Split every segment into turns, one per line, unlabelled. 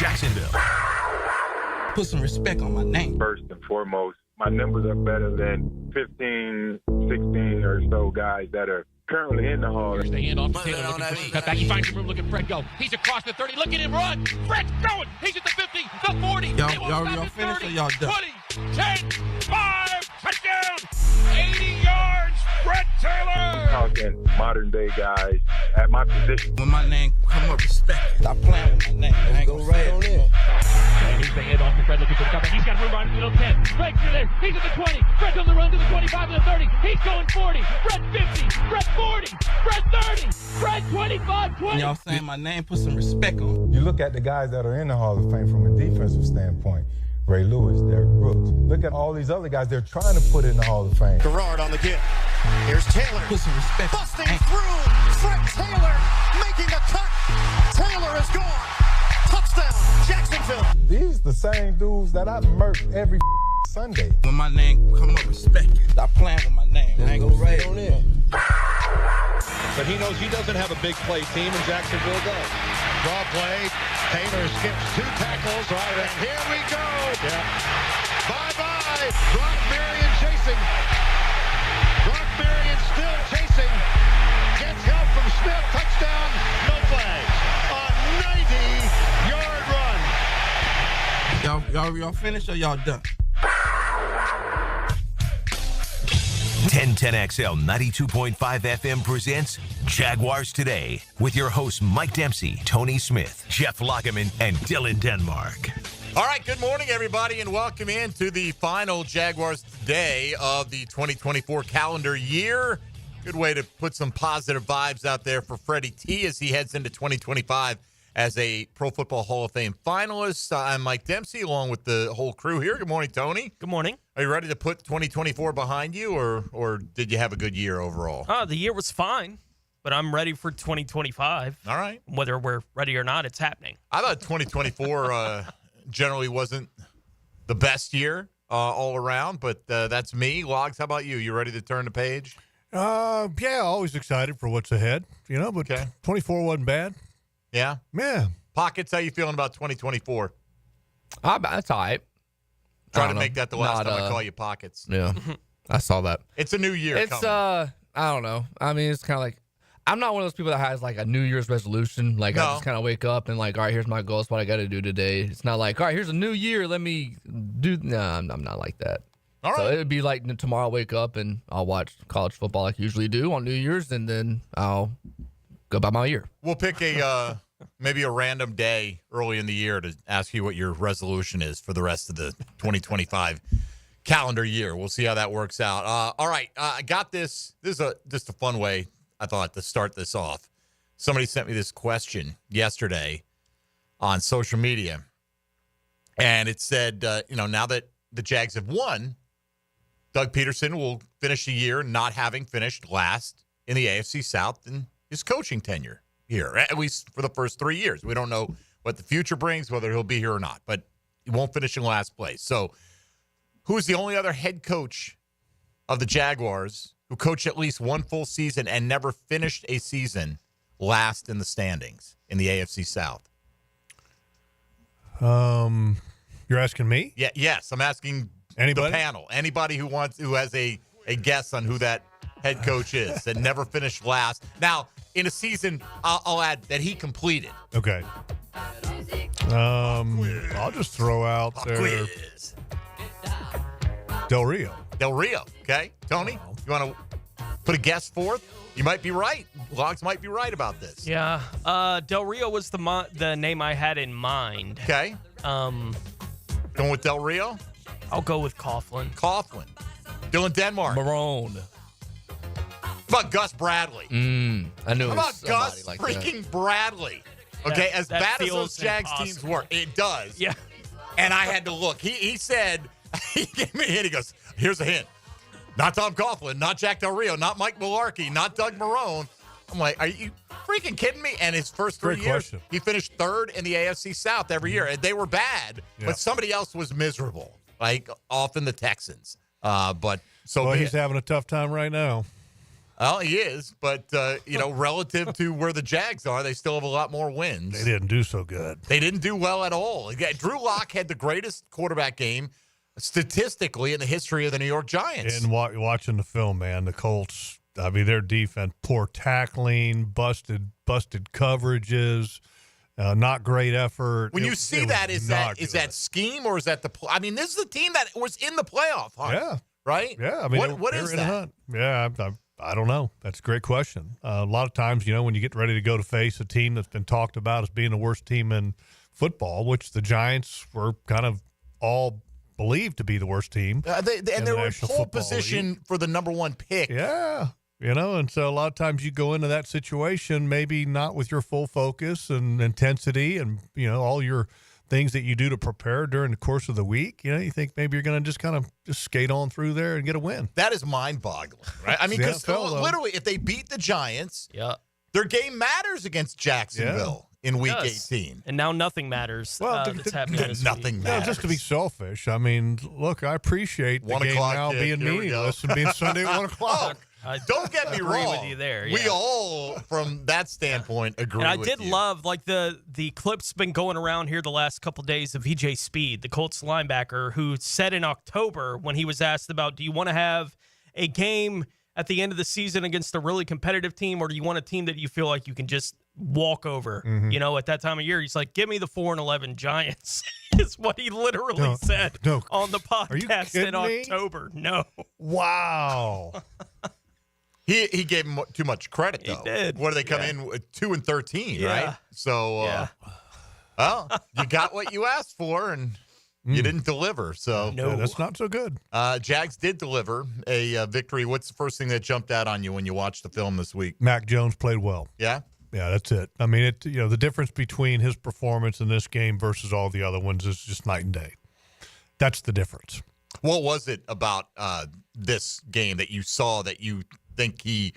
Jacksonville.
Put some respect on my name.
First and foremost, my numbers are better than 15, 16 or so guys that are currently in the Hall.
Here's the handoff to Taylor, looking for cut back. He finds the room, looking at Fred go. He's across the 30, look at him run. Fred's going. He's at the 50, the 40.
Y'all finished or y'all done?
20, 10, 5, touchdown. 80 yards, Fred Taylor.
Talking modern day guys at my position.
When my name come up, respect. Stop playing with my name. I ain't gonna right on it.
And he's the handoff to Fred, looking for the comeback. He's got room on middle 10. Fred's there. He's at the 20. Fred's on the run to the 25 to the 30. He's going 40. Fred 50. Fred 40. Fred 30. Fred 25, 20.
Y'all saying my name, put some respect on.
You look at the guys that are in the Hall of Fame from a defensive standpoint. Ray Lewis, Derrick Brooks. Look at all these other guys they're trying to put in the Hall of Fame.
Gerard on the get. Here's Taylor.
Put some respect.
Busting through. Fred Taylor making a cut. Taylor is gone. Touchdown, Jacksonville.
These the same dudes that I murked every Sunday.
When my name come up, respect. Stop playing with my name. I ain't gonna right on it.
But he knows he doesn't have a big play team, and Jacksonville does.
Draw play. Taylor skips 2 tackles. Right, and here we go.
Yeah.
Bye-bye. Brock Marion chasing. Brock Marion still chasing. Gets help from Smith. Touchdown. No flags. A 90-yard run.
Y'all finished or y'all done?
1010XL 92.5 FM presents Jaguars Today with your hosts Mike Dempsey, Tony Smith, Jeff Lageman, and Dylan Denmark.
All right, good morning, everybody, and welcome into the final Jaguars Today of the 2024 calendar year. Good way to put some positive vibes out there for Freddie T as he heads into 2025 as a Pro Football Hall of Fame finalist. I'm Mike Dempsey along with the whole crew here. Good morning, Tony.
Good morning.
Are you ready to put 2024 behind you, or did you have a good year overall?
The year was fine, but I'm ready for 2025.
All right.
Whether we're ready or not, it's happening.
I thought 2024 generally wasn't the best year all around, but that's me. Logs, how about you? You ready to turn the page?
Yeah, always excited for what's ahead, but 24 wasn't bad.
Yeah?
Yeah.
Pockets, how you feeling about 2024?
That's all right.
Try to make that the last time I call you Pockets.
Yeah, I saw that.
It's a new year coming.
I don't know. I mean, it's kind of like, I'm not one of those people that has like a New Year's resolution. Like, I just kind of wake up and like, all right, here's my goals, what I got to do today. It's not like, all right, here's a new year, let me do. No, I'm not like that.
All right.
So it would be like tomorrow I'll wake up and I'll watch college football like I usually do on New Year's, and then I'll go about my year.
We'll pick maybe a random day early in the year to ask you what your resolution is for the rest of the 2025 calendar year. We'll see how that works out. All right, I got this. This is just a fun way, I thought, to start this off. Somebody sent me this question yesterday on social media, and it said, now that the Jags have won, Doug Peterson will finish the year not having finished last in the AFC South in his coaching tenure here, at least for the first 3 years. We don't know what the future brings, whether he'll be here or not, but he won't finish in last place. So who's the only other head coach of the Jaguars who coached at least one full season and never finished a season last in the standings in the AFC South?
You're asking me?
Yeah, yes, I'm asking
anybody?
The panel. Anybody who has a guess on who that head coach is that never finished last. Now, in a season, I'll add that he completed.
Okay. I'll just throw out there.
Quiz.
Del Rio.
Del Rio, okay? Tony, you want to put a guess forth? You might be right. Logs might be right about this.
Yeah. Del Rio was the name I had in mind.
Okay. Going with Del Rio?
I'll go with Coughlin.
Dylan Denmark.
Marone.
How about Gus Bradley?
I knew.
How about Gus
like
freaking Bradley? Okay, as bad as those Jags teams were, it does.
Yeah.
And I had to look. He said, he gave me a hint. He goes, here's a hint. Not Tom Coughlin, not Jack Del Rio, not Mike Mularkey, not Doug Marone. I'm like, are you freaking kidding me? And his first 3 years, he finished third in the AFC South every year. And they were bad, but somebody else was miserable, like often the Texans. But so
he's having a tough time right now.
Well, he is, but, relative to where the Jags are, they still have a lot more wins.
They didn't do so good.
They didn't do well at all. Drew Lock had the greatest quarterback game statistically in the history of the New York Giants.
And watching the film, man, the Colts, I mean, their defense, poor tackling, busted coverages, not great effort.
When you see that, is that scheme or is that I mean, this is the team that was in the playoff hunt.
Yeah.
Right?
Yeah. I mean,
what is that?
Yeah, I don't know. That's a great question. A lot of times, when you get ready to go to face a team that's been talked about as being the worst team in football, which the Giants were kind of all believed to be the worst team.
They were in pole position for the number one pick.
Yeah. And so a lot of times you go into that situation maybe not with your full focus and intensity and, all your things that you do to prepare during the course of the week. You think maybe you're going to just kind of skate on through there and get a win.
That is mind-boggling, right? I mean, because literally if they beat the Giants, their game matters against Jacksonville in Week 18.
And now nothing matters. That's happening this
nothing
week.
matters.
No, just to be selfish. I mean, look, I appreciate the game now being meaningless and being Sunday at 1 o'clock.
Don't get me wrong.
With you there.
We all, from that standpoint, agree.
And I
with
did
you.
love the clip's been going around here the last couple of days of VJ Speed, the Colts linebacker, who said in October when he was asked about, do you want to have a game at the end of the season against a really competitive team, or do you want a team that you feel like you can just walk over? At that time of year, he's like, give me the 4-11 Giants. Is what he literally said on the podcast in October. No.
Wow.
He gave him too much credit, though.
He did.
What do they come in with 2-13, right? So, well, you got what you asked for, and you didn't deliver. So
that's not so good.
Jags did deliver a victory. What's the first thing that jumped out on you when you watched the film this week?
Mac Jones played well.
Yeah?
Yeah, that's it. I mean, the difference between his performance in this game versus all the other ones is just night and day. That's the difference.
What was it about this game that you saw that you think he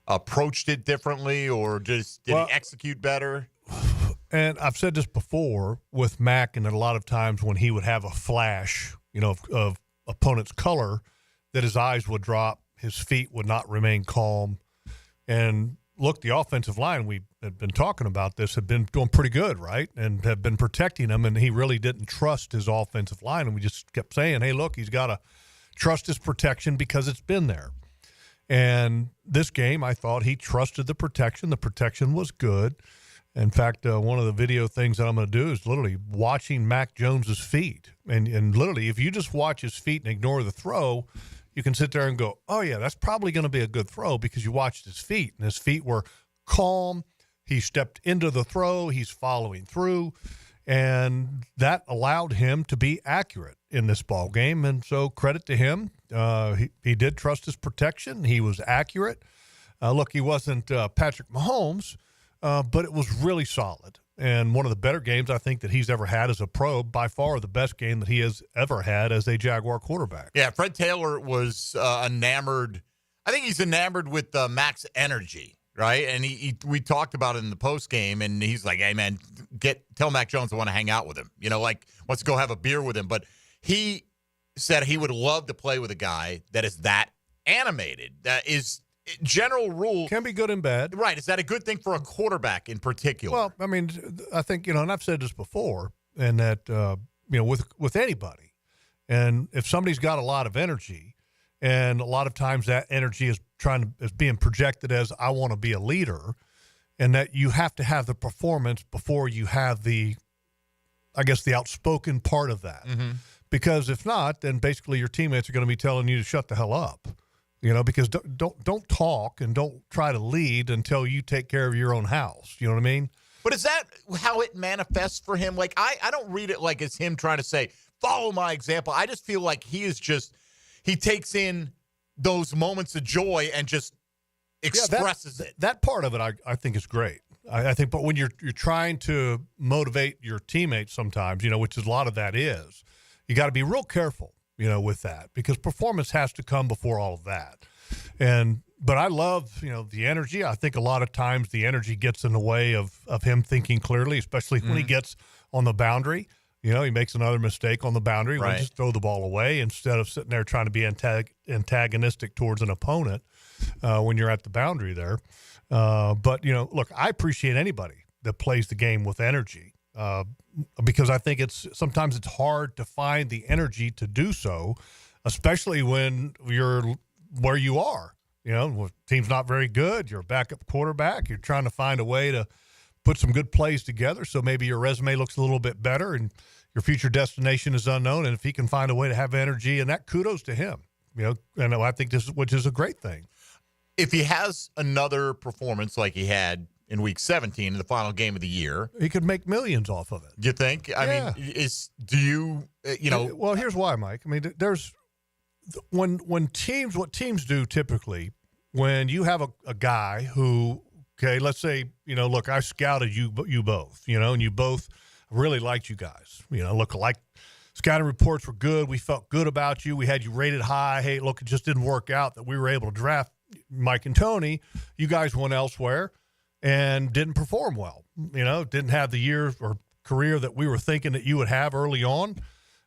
approached it differently, or just did he execute better?
And I've said this before with Mac, and a lot of times when he would have a flash, of opponent's color, that his eyes would drop, his feet would not remain calm. And look, the offensive line, we had been talking about this, had been doing pretty good, right? And have been protecting him, and he really didn't trust his offensive line. And we just kept saying, hey, look, he's got to trust his protection because it's been there. And this game, I thought he trusted the protection. The protection was good. In fact, one of the video things that I'm going to do is literally watching Mac Jones's feet. And literally, if you just watch his feet and ignore the throw, you can sit there and go, oh, yeah, that's probably going to be a good throw because you watched his feet. And his feet were calm. He stepped into the throw. He's following through. And that allowed him to be accurate in this ball game. And so credit to him. He did trust his protection. He was accurate. Look, he wasn't Patrick Mahomes, but it was really solid. And one of the better games I think that he's ever had as a pro, by far the best game that he has ever had as a Jaguar quarterback.
Yeah, Fred Taylor was enamored. I think he's enamored with Mac's energy. Right, and we talked about it in the post game, and he's like, "Hey, man, tell Mac Jones I want to hang out with him. Let's go have a beer with him." But he said he would love to play with a guy that is that animated. That is general rule
can be good and bad.
Right? Is that a good thing for a quarterback in particular?
Well, I mean, I think and I've said this before, and that with anybody, and if somebody's got a lot of energy, and a lot of times that energy is being projected as I want to be a leader, and that you have to have the performance before you have the outspoken part of that.
Mm-hmm.
Because if not, then basically your teammates are going to be telling you to shut the hell up. Because don't talk and don't try to lead until you take care of your own house. You know what I mean?
But is that how it manifests for him? Like I don't read it like it's him trying to say, follow my example. I just feel like he takes in those moments of joy and just expresses it.
That part of it, I think, is great. I think, but when you're trying to motivate your teammates sometimes, which is a lot of that is, you got to be real careful, with that, because performance has to come before all of that. But I love, the energy. I think a lot of times the energy gets in the way of him thinking clearly, especially when he gets on the boundary. You know, he makes another mistake on the boundary.
Right.
We'll just throw the ball away instead of sitting there trying to be antagonistic towards an opponent when you're at the boundary there. But, you know, look, I appreciate anybody that plays the game with energy because I think sometimes it's hard to find the energy to do so, especially when you're where you are. You know, the team's not very good. You're a backup quarterback. You're trying to find a way to put some good plays together so maybe your resume looks a little bit better and your future destination is unknown. And if he can find a way to have energy, and that kudos to him, you know, and I think which is a great thing.
If he has another performance like he had in Week 17 in the final game of the year,
he could make millions off of it.
You think? I mean, Well,
here's why, Mike. I mean, there's what teams do typically when you have a guy who, okay, let's say, you know, look, I scouted you both, you know, and you both really liked you guys. You know, look, like scouting reports were good. We felt good about you. We had you rated high. Hey, look, it just didn't work out that we were able to draft Mike and Tony. You guys went elsewhere and didn't perform well. You know, didn't have the year or career that we were thinking that you would have early on.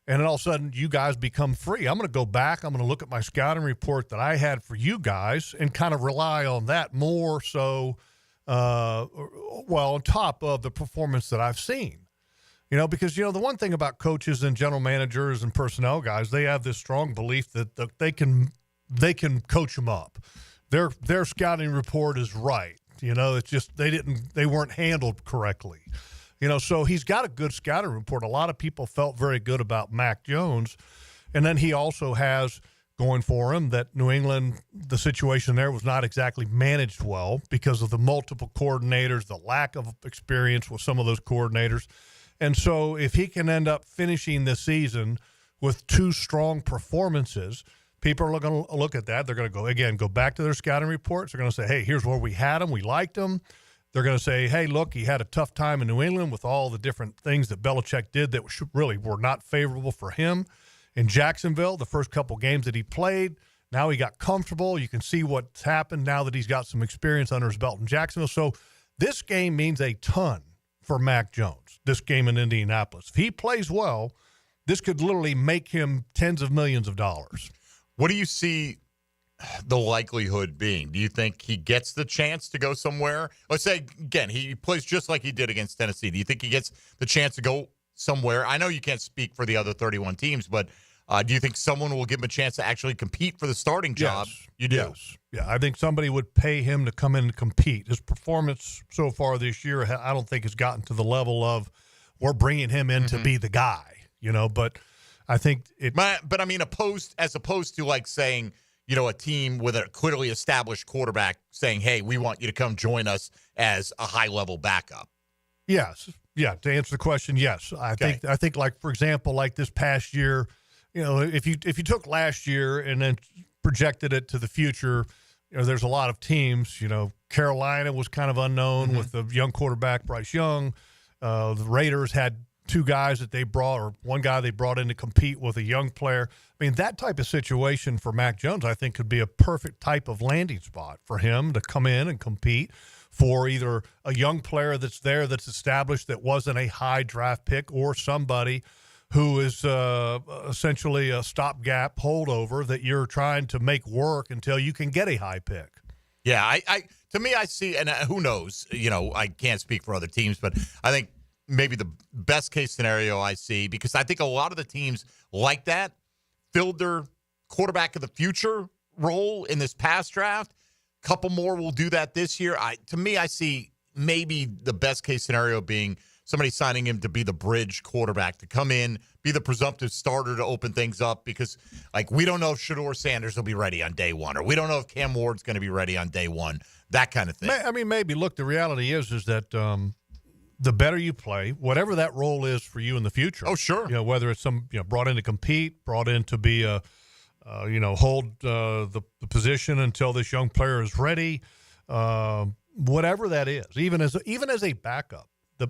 And then all of a sudden, you guys become free. I'm going to go back. I'm going to look at my scouting report that I had for you guys and kind of rely on that more so, on top of the performance that I've seen. You know, because, you know, the one thing about coaches and general managers and personnel guys, they have this strong belief that they can coach them up. Their scouting report is right. You know, it's just they weren't handled correctly. You know, so he's got a good scouting report. A lot of people felt very good about Mac Jones. And then he also has going for him that New England, the situation there was not exactly managed well because of the multiple coordinators, the lack of experience with some of those coordinators. And so if he can end up finishing this season with two strong performances, people are going to look at that. They're going to go back to their scouting reports. They're going to say, hey, here's where we had him. We liked him. They're going to say, hey, look, he had a tough time in New England with all the different things that Belichick did that really were not favorable for him. In Jacksonville, the first couple games that he played, now he got comfortable. You can see what's happened now that he's got some experience under his belt in Jacksonville. So this game means a ton for Mac Jones, this game in Indianapolis. If he plays well, this could literally make him tens of millions of dollars.
What do you see the likelihood being? Do you think he gets the chance to go somewhere? Let's say, again, he plays just like he did against Tennessee. Do you think he gets the chance to go somewhere? I know you can't speak for the other 31 teams, but do you think someone will give him a chance to actually compete for the starting job?
Yes.
You do?
Yes. Yeah, I think somebody would pay him to come in and compete. His performance so far this year, I don't think has gotten to the level of we're bringing him in to be the guy, you know, but I think it.
But I mean, as opposed to like saying, you know, a team with a clearly established quarterback saying, hey, we want you to come join us as a high-level backup.
Yes. Yeah, to answer the question, yes. I think like, for example, like this past year, you know, if you took last year and then projected it to the future, you know, there's a lot of teams, you know, Carolina was kind of unknown with the young quarterback, Bryce Young. The Raiders had two guys that they brought, or one guy they brought in to compete with a young player. I mean, that type of situation for Mac Jones, I think, could be a perfect type of landing spot for him to come in and compete for either a young player that's there that's established that wasn't a high draft pick, or somebody who is essentially a stopgap holdover that you're trying to make work until you can get a high pick.
Yeah, to me, I see, and who knows, you know, I can't speak for other teams, but I think maybe the best case scenario I see, because I think a lot of the teams like that filled their quarterback of the future role in this past draft. A couple more will do that this year. To me, I see maybe the best case scenario being somebody signing him to be the bridge quarterback, to come in, be the presumptive starter to open things up, because like we don't know if Shedeur Sanders will be ready on day one, or we don't know if Cam Ward's going to be ready on day one, that kind of thing.
I mean, maybe. Look, the reality is that the better you play, whatever that role is for you in the future.
Oh, sure.
You know, whether it's brought in to compete, brought in to be hold the position until this young player is ready, whatever that is, even as a backup.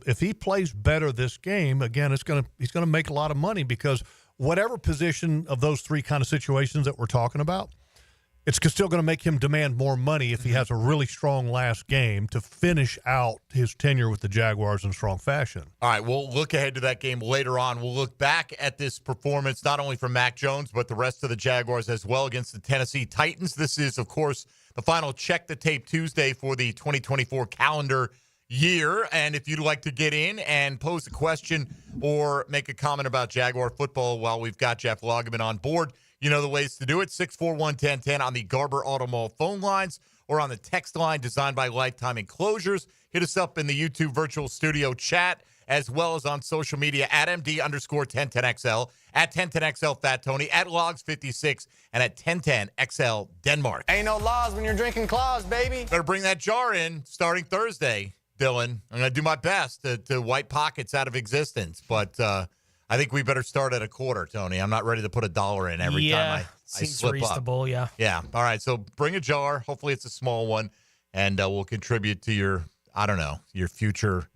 If he plays better this game, again, he's going to make a lot of money, because whatever position of those three kind of situations that we're talking about, it's still going to make him demand more money if he has a really strong last game to finish out his tenure with the Jaguars in strong fashion.
All right, we'll look ahead to that game later on. We'll look back at this performance, not only from Mac Jones, but the rest of the Jaguars as well against the Tennessee Titans. This is, of course, the final Check the Tape Tuesday for the 2024 calendar year. And if you'd like to get in and pose a question or make a comment about Jaguar football while we've got Jeff Lageman on board, you know the ways to do it. 641-1010 on the Garber Auto Mall phone lines or on the text line designed by Lifetime Enclosures. Hit us up in the YouTube virtual studio chat as well as on social media at MD_1010XL, at 1010XL Fat Tony, at Logs56, and at 1010XL Denmark.
Ain't no laws when you're drinking claws, baby.
Better bring that jar in starting Thursday, Dylan. I'm going to do my best to wipe pockets out of existence, but I think we better start at a quarter, Tony. I'm not ready to put $1 in every time I slip
reasonable,
up. Yeah. All right, so bring a jar. Hopefully it's a small one, and we'll contribute to your, I don't know, your future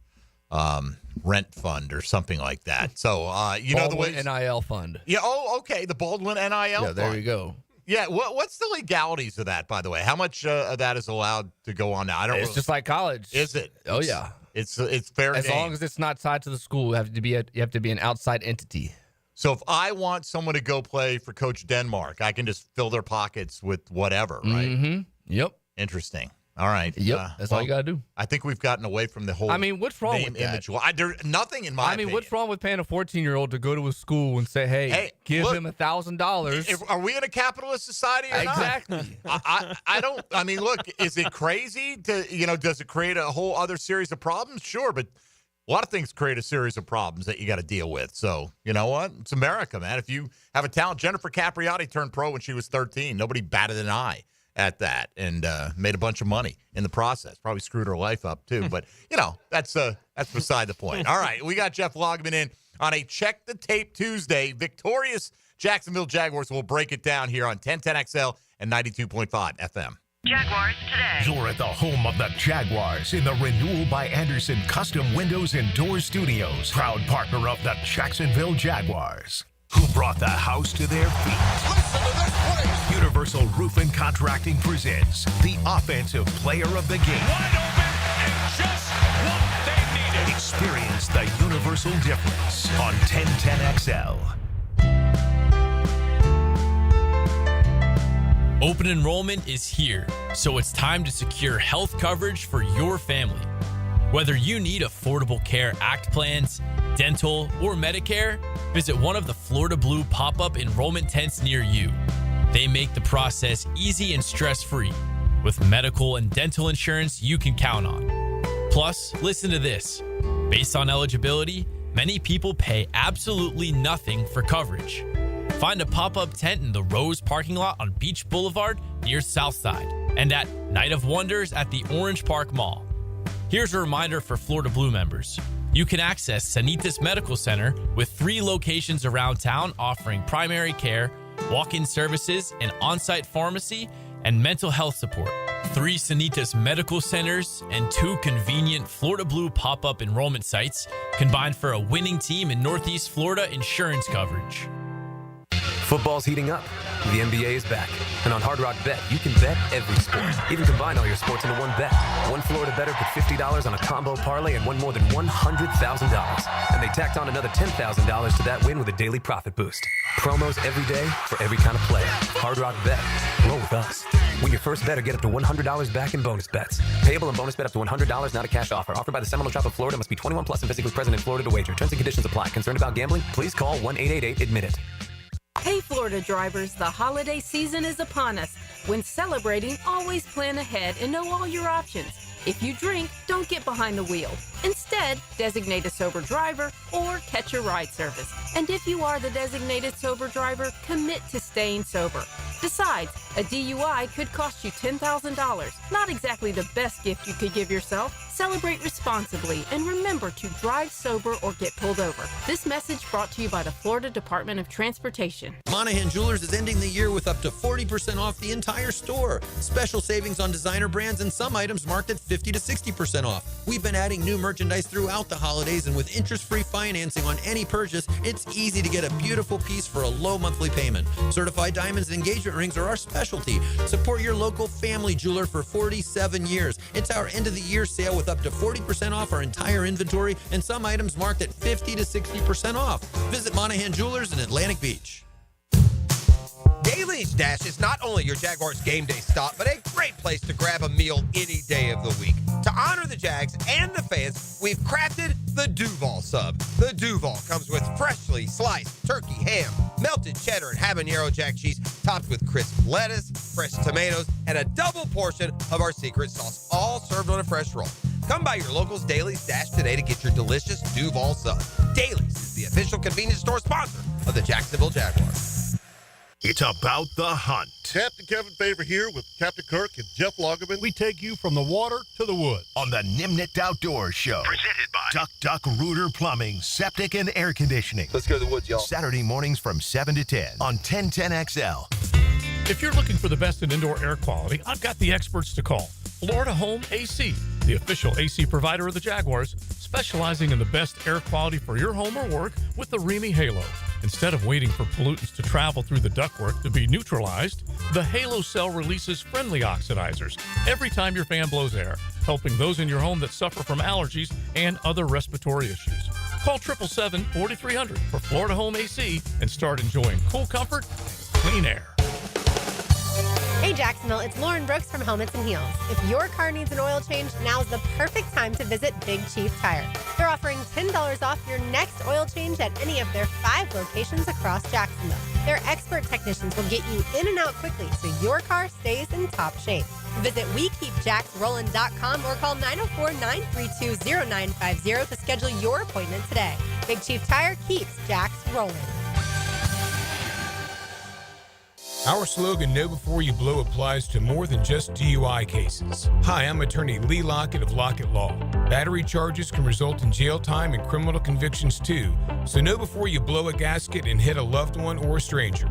rent fund or something like that. So, you know the way.
NIL fund.
Yeah, okay, the Baldwin NIL fund.
Yeah, there you go.
Yeah, what's the legalities of that, by the way? How much of that is allowed to go on now? I don't.
It's just like college.
Is it?
Oh yeah.
It's fair
as
game.
long as it's not tied to the school. You have to be an outside entity.
So if I want someone to go play for Coach Denmark, I can just fill their pockets with whatever, right?
Mm-hmm. Yep.
Interesting. All right.
Yep. That's all you got to do.
I think we've gotten away from the whole
what's wrong with
image. There's nothing in my opinion.
What's wrong with paying a 14-year-old to go to a school and say, hey give him $1,000?
Are we in a capitalist society or
exactly.
not? I don't. I mean, look, is it crazy to, does it create a whole other series of problems? Sure, but a lot of things create a series of problems that you got to deal with. So, you know what? It's America, man. If you have a talent, Jennifer Capriati turned pro when she was 13. Nobody batted an eye at that and made a bunch of money in the process. Probably screwed her life up too, but that's beside the point. All right, we got Jeff Lageman in on a Check the Tape Tuesday. Victorious Jacksonville Jaguars will break it down here on 1010XL and 92.5 FM.
Jaguars Today. You're at the home of the Jaguars in the Renewal by Anderson Custom Windows and Doors Studios. Proud partner of the Jacksonville Jaguars, who brought the house to their feet.
Listen to this place.
Universal Roofing Contracting presents the Offensive Player of the Game.
Wide open and just what they needed.
Experience the universal difference on 1010XL.
Open enrollment is here, so it's time to secure health coverage for your family. Whether you need Affordable Care Act plans, dental, or Medicare, visit one of the Florida Blue pop-up enrollment tents near you. They make the process easy and stress-free, with medical and dental insurance you can count on. Plus, listen to this. Based on eligibility, many people pay absolutely nothing for coverage. Find a pop-up tent in the Rose parking lot on Beach Boulevard near Southside, and at Night of Wonders at the Orange Park Mall. Here's a reminder for Florida Blue members. You can access Sanitas Medical Center with 3 locations around town offering primary care, walk-in services, an on-site pharmacy, and mental health support. 3 Sanitas Medical Centers and 2 convenient Florida Blue pop-up enrollment sites combined for a winning team in Northeast Florida insurance coverage.
Football's heating up. The NBA is back. And on Hard Rock Bet, you can bet every sport. Even combine all your sports into one bet. One Florida bettor put $50 on a combo parlay and won more than $100,000. And they tacked on another $10,000 to that win with a daily profit boost. Promos every day for every kind of player. Hard Rock Bet. Roll with us. Win your first bet or get up to $100 back in bonus bets. Payable in bonus bet up to $100, not a cash offer. Offered by the Seminole Tribe of Florida. Must be 21 plus and physically present in Florida to wager. Terms and conditions apply. Concerned about gambling? Please call 1-888-ADMIT-IT.
Hey, Florida drivers, the holiday season is upon us. When celebrating, always plan ahead and know all your options. If you drink, don't get behind the wheel. Instead, designate a sober driver or catch a ride service. And if you are the designated sober driver, commit to staying sober. Besides, a DUI could cost you $10,000. Not exactly the best gift you could give yourself. Celebrate responsibly and remember to drive sober or get pulled over. This message brought to you by the Florida Department of Transportation.
Monahan Jewelers is ending the year with up to 40% off the entire store. Special savings on designer brands and some items marked at 50 to 60% off. We've been adding new merchandise throughout the holidays, and with interest-free financing on any purchase, it's easy to get a beautiful piece for a low monthly payment. Certified diamonds and engagement rings are our specialty. Support your local family jeweler for 47 years. It's our end-of-the-year sale with up to 40% off our entire inventory and some items marked at 50 to 60% off. Visit Monahan Jewelers in Atlantic Beach.
Daly's Dash is not only your Jaguars game day stop, but a great place to grab a meal any day of the week. To honor the Jags and the fans, we've crafted the Duval sub. The Duval comes with freshly sliced turkey ham, melted cheddar and habanero jack cheese, topped with crisp lettuce, fresh tomatoes, and a double portion of our secret sauce, all served on a fresh roll. Come by your local's Daly's Dash today to get your delicious Duval sub. Daly's is the official convenience store sponsor of the Jacksonville Jaguars.
It's about the hunt.
Captain Kevin Favor here with Captain Kirk and Jeff Lageman. We take you from the water to the woods.
On the Nimnicht Outdoors Show. Presented by Duck Rooter Plumbing, Septic, and Air Conditioning.
Let's go to the woods, y'all.
Saturday mornings from 7 to 10 on 1010XL.
If you're looking for the best in indoor air quality, I've got the experts to call. Florida Home AC, the official AC provider of the Jaguars, specializing in the best air quality for your home or work with the Remy Halo. Instead of waiting for pollutants to travel through the ductwork to be neutralized, the Halo cell releases friendly oxidizers every time your fan blows air, helping those in your home that suffer from allergies and other respiratory issues. Call 777-4300 for Florida Home AC and start enjoying cool comfort and clean air.
Hey Jacksonville, it's Lauren Brooks from Helmets and Heels. If your car needs an oil change, now's the perfect time to visit Big Chief Tire. They're offering $10 off your next oil change at any of their 5 locations across Jacksonville. Their expert technicians will get you in and out quickly so your car stays in top shape. Visit WeKeepJacksRollin.com or call 904-932-0950 to schedule your appointment today. Big Chief Tire keeps Jacks rolling.
Our slogan, Know Before You Blow, applies to more than just DUI cases. Hi, I'm attorney Lee Lockett of Lockett Law. Battery charges can result in jail time and criminal convictions too, so know before you blow a gasket and hit a loved one or a stranger.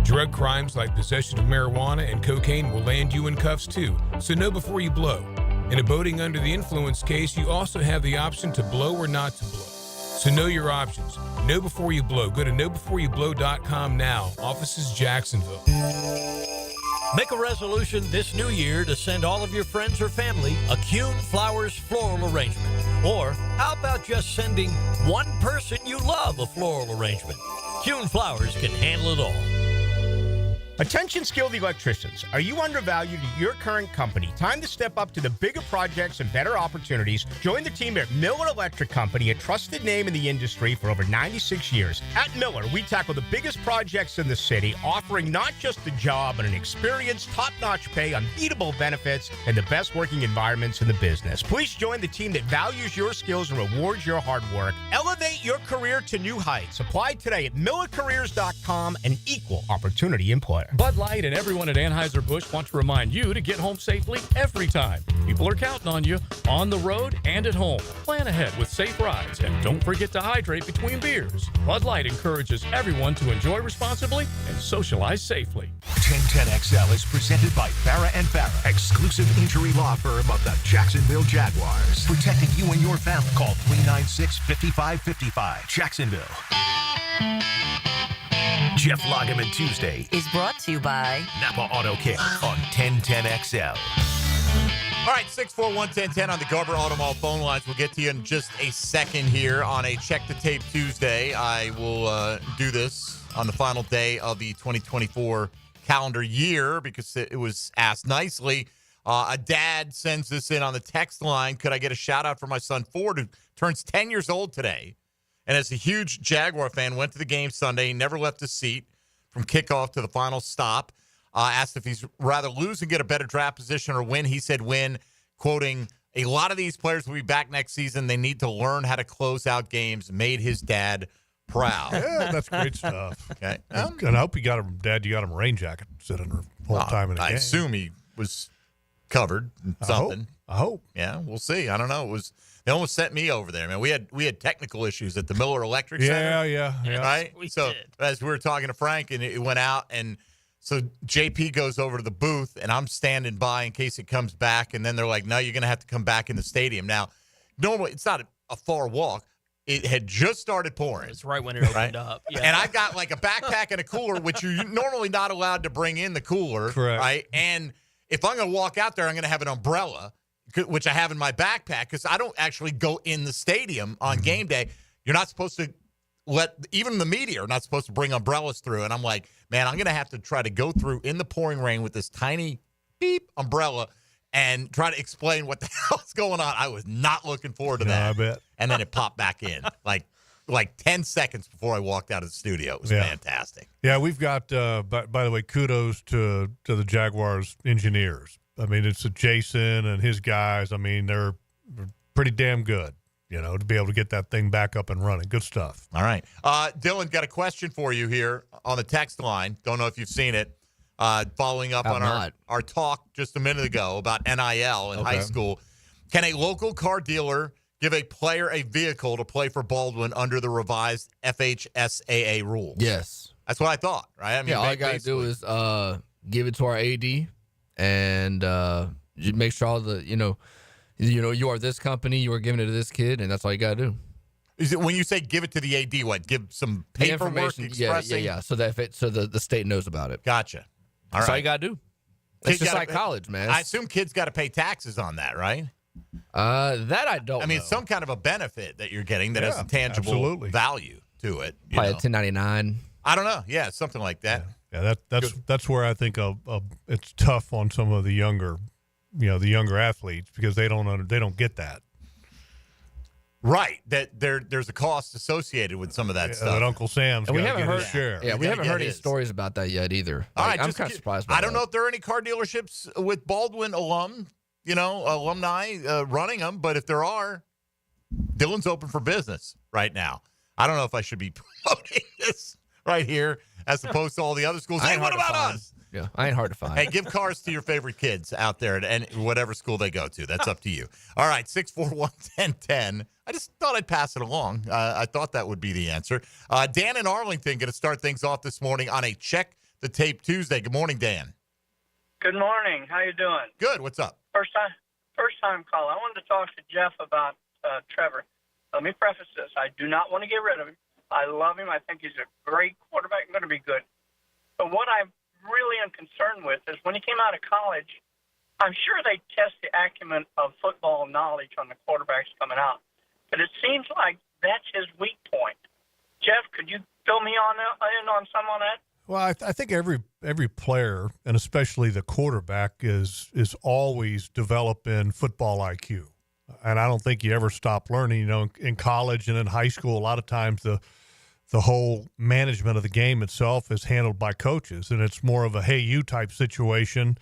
Drug crimes like possession of marijuana and cocaine will land you in cuffs too, so know before you blow. In a boating under the influence case, you also have the option to blow or not to blow. So know your options. Know before you blow. Go to knowbeforeyoublow.com now. Offices Jacksonville.
Make a resolution this new year to send all of your friends or family a Kuhn Flowers floral arrangement. Or how about just sending one person you love a floral arrangement? Kuhn Flowers can handle it all.
Attention skilled electricians. Are you undervalued at your current company? Time to step up to the bigger projects and better opportunities. Join the team at Miller Electric Company, a trusted name in the industry for over 96 years. At Miller, we tackle the biggest projects in the city, offering not just a job, but an experience, top-notch pay, unbeatable benefits, and the best working environments in the business. Please join the team that values your skills and rewards your hard work. Elevate your career to new heights. Apply today at millercareers.com, an equal opportunity employer.
Bud Light and everyone at Anheuser-Busch want to remind you to get home safely every time. People are counting on you on the road and at home. Plan ahead with safe rides and don't forget to hydrate between beers. Bud Light encourages everyone to enjoy responsibly and socialize safely.
1010XL is presented by Farah & Farah, exclusive injury law firm of the Jacksonville Jaguars. Protecting you and your family. Call 396-5555. Jacksonville. Jeff Lageman Tuesday
is brought to you by
Napa Auto Care on 1010XL.
All right, 641-1010 on the Garber Auto Mall phone lines. We'll get to you in just a second here on a Check the Tape Tuesday. I will do this on the final day of the 2024 calendar year because it was asked nicely. A dad sends this in on the text line. Could I get a shout out for my son Ford, who turns 10 years old today? And as a huge Jaguar fan, went to the game Sunday, never left his seat from kickoff to the final stop. Asked if he's rather lose and get a better draft position or win. He said win, quoting, a lot of these players will be back next season. They need to learn how to close out games. Made his dad proud.
Yeah, that's great stuff.
Okay.
And I hope you got him, Dad, you got him a rain jacket sitting the whole time in the game.
I assume he was covered something.
I hope.
Yeah, we'll see. I don't know. They almost sent me over there, man. We had technical issues at the Miller Electric Center.
Yeah.
Right?
So
as we were talking to Frank, and it went out, and so JP goes over to the booth, and I'm standing by in case it comes back, and then they're like, no, you're going to have to come back in the stadium. Now, normally, it's not a far walk. It had just started pouring.
It's right when it opened up. Yeah.
And I got like a backpack and a cooler, which you're normally not allowed to bring in the cooler.
Correct.
Right? And if I'm going to walk out there, I'm going to have an umbrella, which I have in my backpack, because I don't actually go in the stadium on game day. You're not supposed to even the media are not supposed to bring umbrellas through. And I'm like, man, I'm going to have to try to go through in the pouring rain with this tiny beep umbrella and try to explain what the hell's going on. I was not looking forward to that.
I bet.
And then it popped back in like 10 seconds before I walked out of the studio. It was fantastic.
Yeah, we've got, by the way, kudos to the Jaguars engineers. I mean, it's Jason and his guys. I mean, they're pretty damn good, to be able to get that thing back up and running. Good stuff.
All right. Dylan, got a question for you here on the text line. Don't know if you've seen it. Following up on our talk just a minute ago about NIL in high school. Can a local car dealer give a player a vehicle to play for Baldwin under the revised FHSAA rules?
Yes.
That's what I thought, right? I mean,
all I got to do is give it to our AD and make sure all the, you are this company, you are giving it to this kid, and that's all you got to do.
Is it when you say give it to the AD, what? Give some paperwork expressing?
Yeah, so that the state knows about it.
Gotcha. All
that's
right.
all you got to do. It's just like college, man.
I assume kids got to pay taxes on that, right?
That I don't know.
I mean, it's some kind of a benefit that you're getting that has a tangible value to it.
Probably a 1099.
I don't know. Yeah, something like that.
Yeah, that's where I think it's tough on some of the younger, the younger athletes because they don't get that.
Right, that there's a cost associated with some of that stuff.
That Uncle Sam's got to get his share.
Yeah, we haven't heard any stories about that yet either.
All right,
I'm kind of surprised by that.
I don't know if there are any car dealerships with Baldwin alumni running them, but if there are, Dylan's open for business right now. I don't know if I should be promoting this right here as opposed to all the other schools. Hey, what about us?
Yeah, I ain't hard to find.
Hey, give cars to your favorite kids out there and whatever school they go to. That's up to you. All right, 641-1010. I just thought I'd pass it along. I thought that would be the answer. Dan in Arlington going to start things off this morning on a Check the Tape Tuesday. Good morning, Dan.
Good morning. How you doing?
Good. What's up?
First time call. I wanted to talk to Jeff about Trevor. Let me preface this. I do not want to get rid of him. I love him. I think he's a great quarterback and going to be good. But what I really am concerned with is when he came out of college, I'm sure they test the acumen of football knowledge on the quarterbacks coming out. But it seems like that's his weak point. Jeff, could you fill me in on some on that?
Well, I think every player, and especially the quarterback, is always developing football IQ. And I don't think you ever stop learning. In college and in high school, a lot of times the whole management of the game itself is handled by coaches, and it's more of a hey you type situation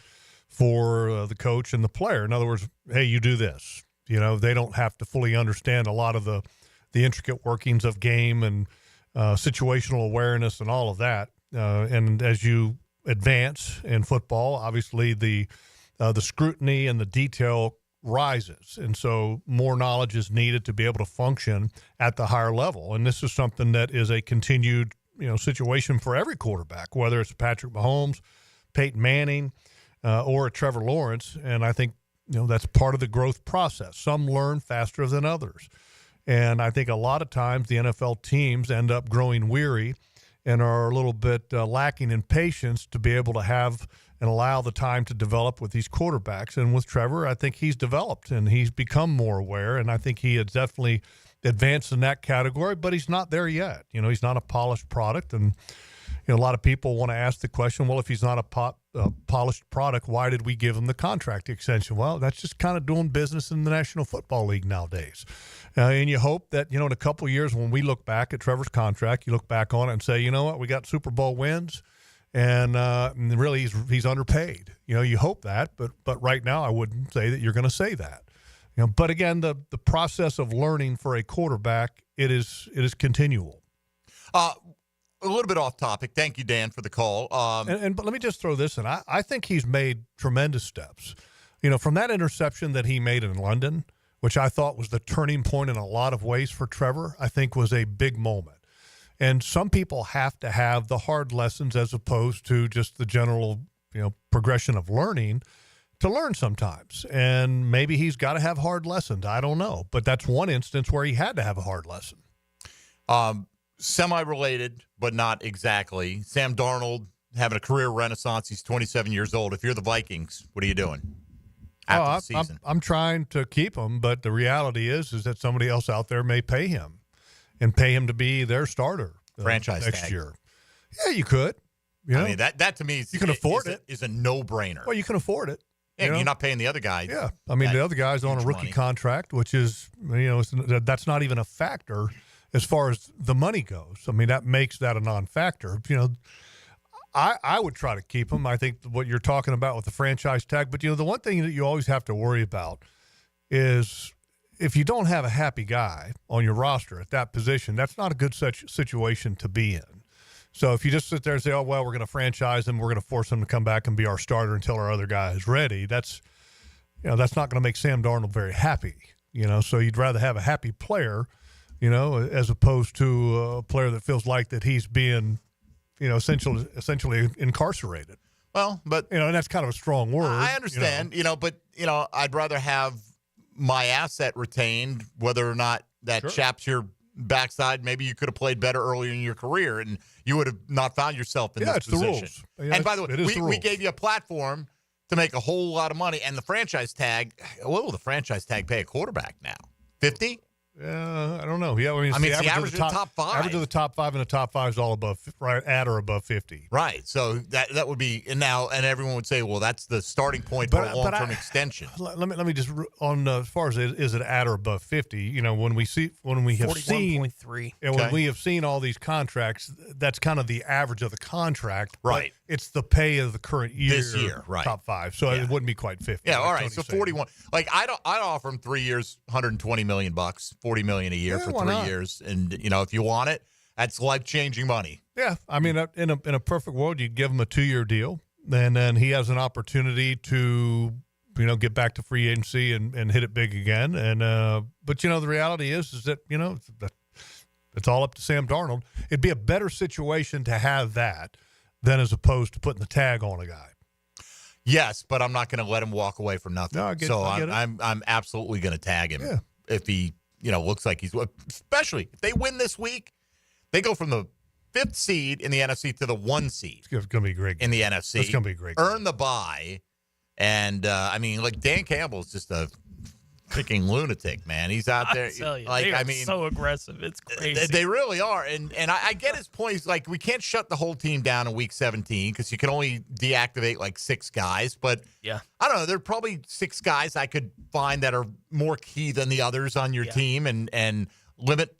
for the coach and the player. In other words, hey, you do this. They don't have to fully understand a lot of the intricate workings of game and situational awareness and all of that. And as you advance in football, obviously the scrutiny and the detail rises. And so more knowledge is needed to be able to function at the higher level. And this is something that is a continued, situation for every quarterback, whether it's Patrick Mahomes, Peyton Manning, or a Trevor Lawrence. And I think, that's part of the growth process. Some learn faster than others. And I think a lot of times the NFL teams end up growing weary and are a little bit lacking in patience to be able to have and allow the time to develop with these quarterbacks. And with Trevor, I think he's developed and he's become more aware. And I think he has definitely advanced in that category, but he's not there yet. He's not a polished product. And, a lot of people want to ask the question, well, if he's not a polished product, why did we give him the contract extension? Well, that's just kind of doing business in the National Football League nowadays. And you hope that, in a couple of years when we look back at Trevor's contract, you look back on it and say, you know what, we got Super Bowl wins. And really, he's underpaid. You hope that, but right now, I wouldn't say that you're going to say that. But again, the process of learning for a quarterback, it is continual.
A little bit off topic. Thank you, Dan, for the call.
But let me just throw this in. I think he's made tremendous steps. from that interception that he made in London, which I thought was the turning point in a lot of ways for Trevor, I think was a big moment. And some people have to have the hard lessons as opposed to just the general, progression of learning to learn sometimes. And maybe he's got to have hard lessons. I don't know. But that's one instance where he had to have a hard lesson.
Semi-related, but not exactly. Sam Darnold having a career renaissance. He's 27 years old. If you're the Vikings, what are you doing after the season?
I'm trying to keep him, but the reality is that somebody else out there may pay him and pay him to be their starter
franchise
next
tag.
year. Yeah, you could.
I mean, that to me is,
you can afford it.
Is a no-brainer.
Well, you can afford it.
Yeah, you're not paying the other guy.
Yeah, I mean, the other guy's on a rookie contract, which is, that's not even a factor as far as the money goes. I mean, that makes that a non-factor. I would try to keep him. I think what you're talking about with the franchise tag, but the one thing that you always have to worry about is if you don't have a happy guy on your roster at that position, that's not a good situation to be in. So if you just sit there and say, oh, well, we're going to franchise him, we're going to force him to come back and be our starter until our other guy is ready, that's not going to make Sam Darnold very happy. So you'd rather have a happy player, as opposed to a player that feels like that he's being, essentially incarcerated.
Well, but
and that's kind of a strong word.
I understand, but I'd rather have my asset retained, whether or not that chaps your backside. Maybe you could have played better earlier in your career, and you would have not found yourself in this position.
The rules.
And by the way, we gave you a platform to make a whole lot of money, and the franchise tag. What will the franchise tag pay a quarterback now? 50?
I don't know. Yeah,
I mean, it's the average of the top five.
Average of the top five, and the top five is all above, right at or above 50.
Right. So that would be, and everyone would say, well, that's the starting point for a long-term extension.
Let me just on as far as is it at or above 50? When we have seen
41.3,
and when we have seen all these contracts, that's kind of the average of the contract.
Right.
It's the pay of the current year.
This year, right.
Top five, so it wouldn't be quite 50.
Yeah.
Like
all right.
Tony's
So
saying.
41. Like I'd offer him 3 years, $120 million, $40 million a year for 3 years, and if you want it, that's life-changing money.
Yeah, I mean, in a perfect world, you give him a 2-year deal, and then he has an opportunity to, get back to free agency and hit it big again. And but the reality is that it's all up to Sam Darnold. It'd be a better situation to have that than as opposed to putting the tag on a guy.
Yes, but I'm not going to let him walk away for nothing.
No, I get it.
I'm absolutely going to tag him if he looks like he's, especially if they win this week, they go from the 5th seed in the NFC to the 1 seed.
It's going to be great
in the NFC.
It's going to be great.
Earn the bye, and Dan Campbell's just a freaking lunatic, man. He's out there.
They are so aggressive. It's crazy.
They really are. And I get his point. He's like, we can't shut the whole team down in week 17 because you can only deactivate like 6 guys. But
yeah,
I don't know. There are probably 6 guys I could find that are more key than the others on your team and limit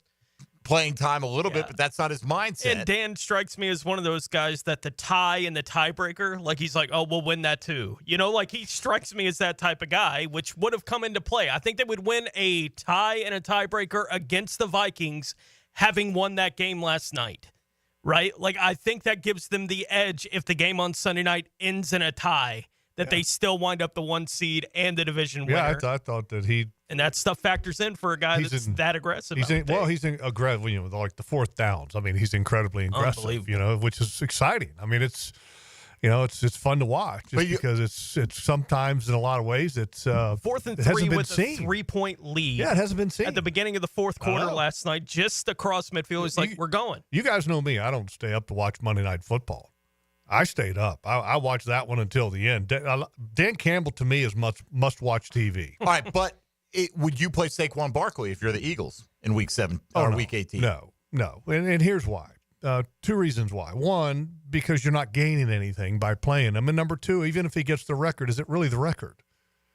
playing time a little bit, but that's not his mindset.
And Dan strikes me as one of those guys that the tie and the tiebreaker, like he's like, oh, we'll win that too. Like he strikes me as that type of guy, which would have come into play. I think they would win a tie and a tiebreaker against the Vikings having won that game last night, right? Like I think that gives them the edge if the game on Sunday night ends in a tie, that they still wind up the 1 seed and the division winner.
Yeah, I thought that he...
And that stuff factors in for a guy that's that aggressive.
He's aggressive, like the 4th downs. I mean, he's incredibly aggressive, which is exciting. I mean, it's fun to watch because it's sometimes in a lot of ways it's
4th and 3 with a 3-point lead.
Yeah, it hasn't been seen
at the beginning of the 4th quarter last night, just across midfield. It's like we're going.
You guys know me. I don't stay up to watch Monday Night Football. I stayed up. I watched that one until the end. Dan Campbell to me is must-watch TV.
All right, but would you play Saquon Barkley if you're the Eagles in week 7 or week 18?
No. And here's why. 2 reasons why. 1, because you're not gaining anything by playing him. And number 2, even if he gets the record, is it really the record?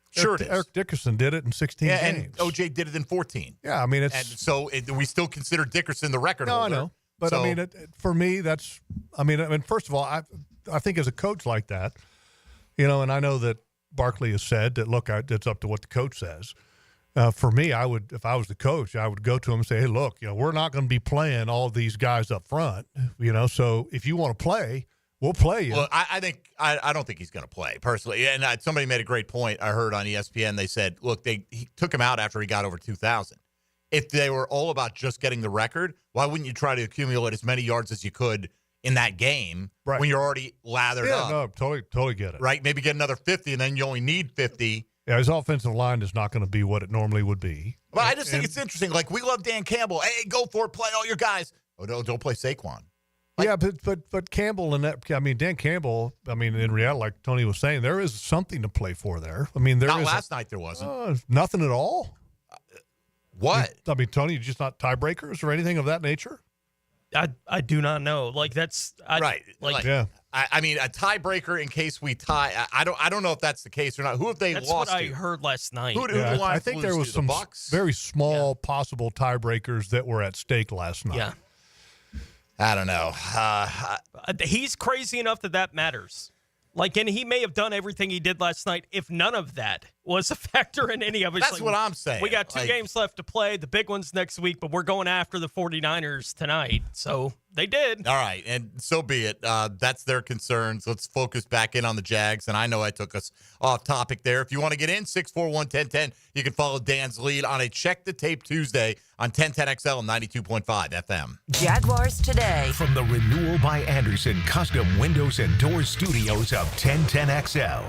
Sure it is.
Eric Dickerson did it in 16 games.
And OJ did it in 14.
Yeah, I mean, it's...
And so we still consider Dickerson the record holder.
No, I know. But, I mean, for me, that's... I mean, first of all, I think as a coach like that, and I know that Barkley has said that, look, it's up to what the coach says. For me, if I was the coach, I would go to him and say, hey, look, we're not going to be playing all these guys up front, so if you want to play, We'll play you.
Well, I don't think he's going to play personally. And somebody made a great point. I heard on ESPN. They said, look, he took him out after he got over 2,000. If they were all about just getting the record, why wouldn't you try to accumulate as many yards as you could in that game when you're already lathered up?
Yeah, no, totally get it.
Right? Maybe get another 50, and then you only need 50.
Yeah, his offensive line is not going to be what it normally would be.
But I just think it's interesting. Like, we love Dan Campbell. Hey, go for it. Play all your guys. Oh, no, don't play Saquon.
Yeah, but Campbell and that, I mean, Dan Campbell, I mean, in reality, like Tony was saying, there is something to play for there. I mean,
Not last night there wasn't.
Nothing at all.
What?
I mean, Tony, just not tiebreakers or anything of that nature?
I do not know. Like, that's
right.
Like,
yeah.
I mean, a tiebreaker in case we tie. I don't know if that's the case or not. Who have they
that's
lost
what
to?
I heard last night.
Who the Lions
I think
lose
there
to?
was
The
some
Bucks?
very small possible tiebreakers that were at stake last night.
Yeah.
I don't know.
He's crazy enough that matters. Like, and he may have done everything he did last night if none of that was a factor in any of it.
That's what I'm saying.
We got two games left to play, the big ones next week, but we're going after the 49ers tonight. So they did.
All right, and so be it. That's their concerns. Let's focus back in on the Jags, and I know I took us off topic there. If you want to get in, 641-1010, you can follow Dan's lead on a Check the Tape Tuesday on 1010XL and 92.5 FM.
Jaguars Today.
From the Renewal by Anderson Custom Windows and Doors Studios of 1010XL.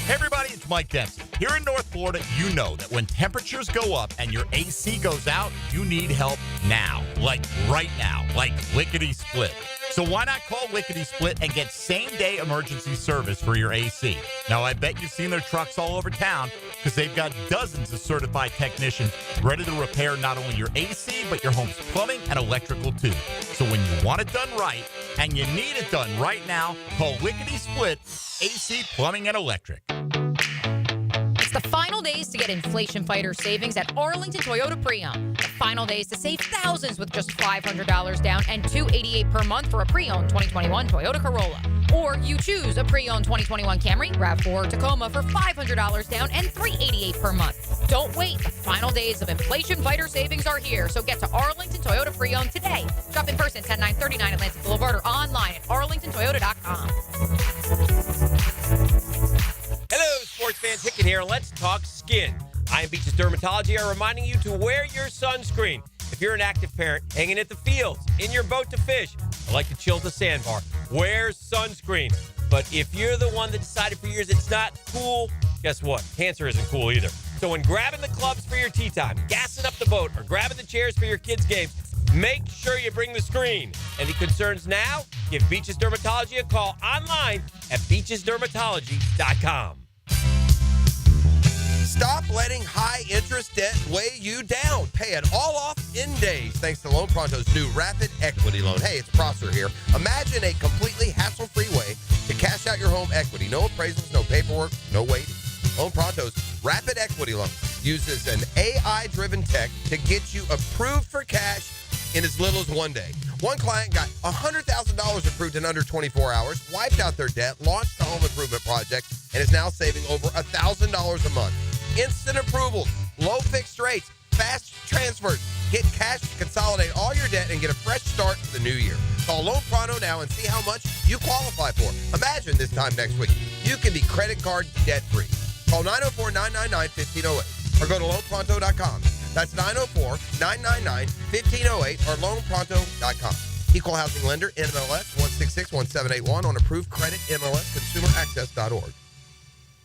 Hey everybody, it's Mike Dempsey. Here in North Florida, you know that when temperatures go up and your AC goes out, you need help now. Like right now. Like lickety-split. So why not call Lickety Split and get same-day emergency service for your AC? Now, I bet you've seen their trucks all over town because they've got dozens of certified technicians ready to repair not only your AC, but your home's plumbing and electrical, too. So when you want it done right and you need it done right now, call Lickety Split, AC, Plumbing, and Electric.
It's the final days to get inflation fighter savings at Arlington Toyota Pre-Owned. The final days to save thousands with just $500 down and $288 per month for a pre-owned 2021 Toyota Corolla. Or you choose a pre-owned 2021 Camry, RAV4, or Tacoma for $500 down and $388 per month. Don't wait. The final days of inflation fighter savings are here. So get to Arlington Toyota Pre-Owned today. Shop in person 10939 Atlantic Boulevard or online at arlingtontoyota.com.
Hello, sports fans. Hicken here. Let's talk skin. I Am Beach's Dermatology are reminding you to wear your sunscreen. If you're an active parent hanging at the fields, in your boat to fish, or like to chill at the sandbar, wear sunscreen. But if you're the one that decided for years it's not cool, guess what? Cancer isn't cool either. So when grabbing the clubs for your tea time, gassing up the boat, or grabbing the chairs for your kids' games, make sure you bring the screen. Any concerns now? Give Beach's Dermatology a call online at beachesdermatology.com. Stop letting high-interest debt weigh you down. Pay it all off in days thanks to Loan Pronto's new Rapid Equity Loan. Hey, it's Prosser here. Imagine a completely hassle-free way to cash out your home equity. No appraisals, no paperwork, no waiting. Loan Pronto's Rapid Equity Loan uses an AI-driven tech to get you approved for cash in as little as 1 day. One client got $100,000 approved in under 24 hours, wiped out their debt, launched a home improvement project, and is now saving over $1,000 a month. Instant approvals, low fixed rates, fast transfers. Get cash to consolidate all your debt and get a fresh start for the new year. Call Loan Pronto now and see how much you qualify for. Imagine this time next week, you can be credit card debt-free. Call 904-999-1508 or go to loanpronto.com. That's 904-999-1508 or loanpronto.com. Equal housing lender, NMLS 1661781 on approved credit, MLS, consumeraccess.org.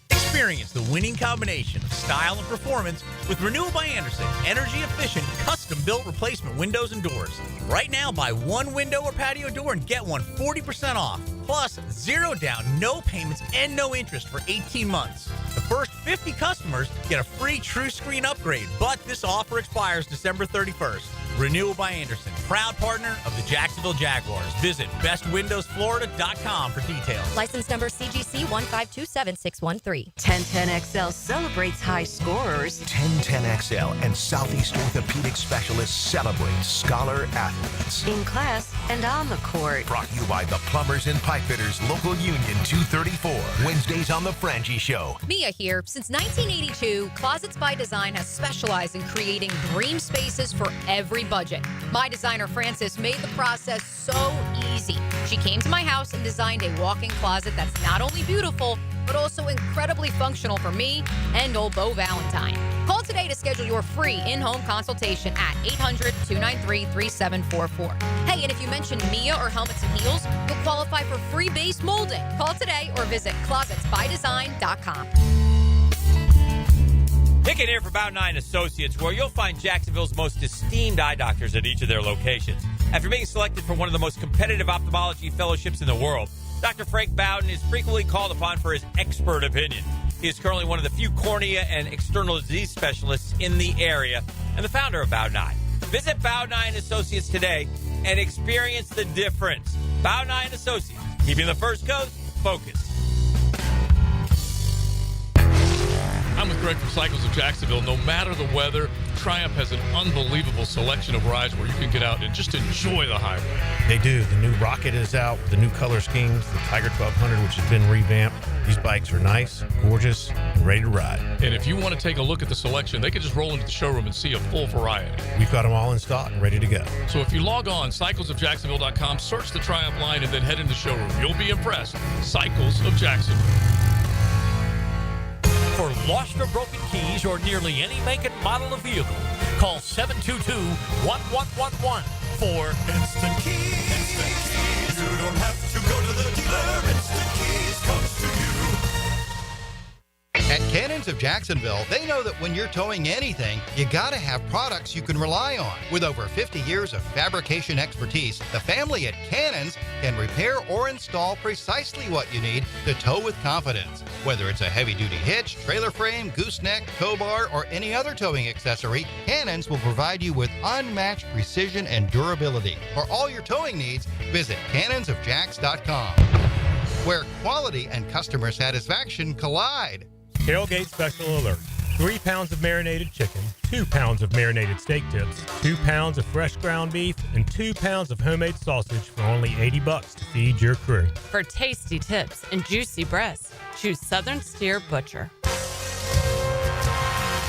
Experience the winning combination of style and performance with Renewal by Anderson, energy-efficient, custom-built replacement windows and doors. Right now, buy one window or patio door and get one 40% off. Plus, 0 down, no payments, and no interest for 18 months. The first 50 customers get a free True Screen upgrade, but this offer expires December 31st. Renewal by Anderson, proud partner of the Jacksonville Jaguars. Visit bestwindowsflorida.com for details.
License number CGC 1527613.
1010XL celebrates high scorers.
1010XL and Southeast Orthopedic Specialists celebrate scholar athletes.
In class and on the court.
Brought to you by the Plumbers and Pipefitters Local Union 234. Wednesdays on The Frangie Show.
Mia here. Since 1982, Closets by Design has specialized in creating dream spaces for every budget. My designer, Frances, made the process so easy. She came to my house and designed a walk-in closet that's not only beautiful, but also incredibly functional for me and old Beau Valentine. Call today to schedule your free in-home consultation at 800-293-3744. Hey, and if you mention Mia or Helmets and Heels, you'll qualify for free base molding. Call today or visit closetsbydesign.com.
Pick it here for Bound 9 Associates, where you'll find Jacksonville's most esteemed eye doctors at each of their locations. After being selected for one of the most competitive ophthalmology fellowships in the world, Dr. Frank Bowden is frequently called upon for his expert opinion. He is currently one of the few cornea and external disease specialists in the area and the founder of Bound 9. Visit Bound 9 Associates today and experience the difference. Bound 9 Associates, keeping the First Coast focused.
I'm with Greg from Cycles of Jacksonville. No matter the weather, Triumph has an unbelievable selection of rides where you can get out and just enjoy the highway.
They do. The new Rocket is out, the new color schemes, the Tiger 1200, which has been revamped. These bikes are nice, gorgeous, and ready to ride.
And if you want to take a look at the selection, they can just roll into the showroom and see a full variety.
We've got them all in stock and ready to go.
So if you log on, cyclesofjacksonville.com, search the Triumph line, and then head into the showroom. You'll be impressed. Cycles of Jacksonville.
For lost or broken keys or nearly any make and model of vehicle, call 722-1111 for Instant Keys. Instant Keys. You don't have to go to the dealer. Instant Keys comes to you.
At Cannons of Jacksonville, they know that when you're towing anything, you gotta have products you can rely on. With over 50 years of fabrication expertise, the family at Cannons can repair or install precisely what you need to tow with confidence. Whether it's a heavy-duty hitch, trailer frame, gooseneck, tow bar, or any other towing accessory, Cannons will provide you with unmatched precision and durability. For all your towing needs, visit cannonsofjacks.com, where quality and customer satisfaction collide.
Tailgate special alert. 3 pounds of marinated chicken, 2 pounds of marinated steak tips, 2 pounds of fresh ground beef, and 2 pounds of homemade sausage for only $80 to feed your crew.
For tasty tips and juicy breasts, choose Southern Steer Butcher.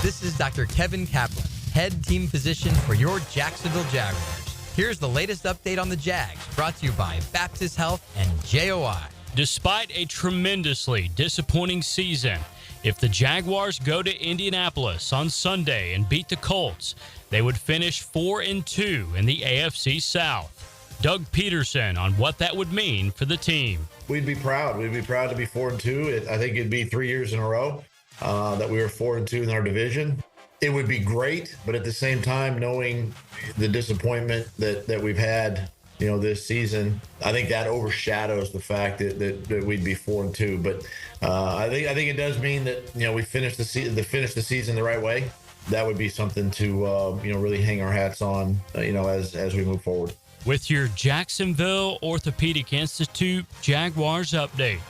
This is Dr. Kevin Kaplan, head team physician for your Jacksonville Jaguars. Here's the latest update on the Jags, brought to you by Baptist Health and JOI.
Despite a tremendously disappointing season, if the Jaguars go to Indianapolis on Sunday and beat the Colts, they would finish 4-2 in the AFC South. Doug Peterson on what that would mean for the team.
We'd be proud. We'd be proud to be 4-2. I think it'd be 3 years in a row that we were 4-2 in our division. It would be great, but at the same time, knowing the disappointment that we've had, this season, I think that overshadows the fact that we'd be 4-2. But I think it does mean that we finish the season the right way. That would be something to really hang our hats on as we move forward.
With your Jacksonville Orthopedic Institute Jaguars update,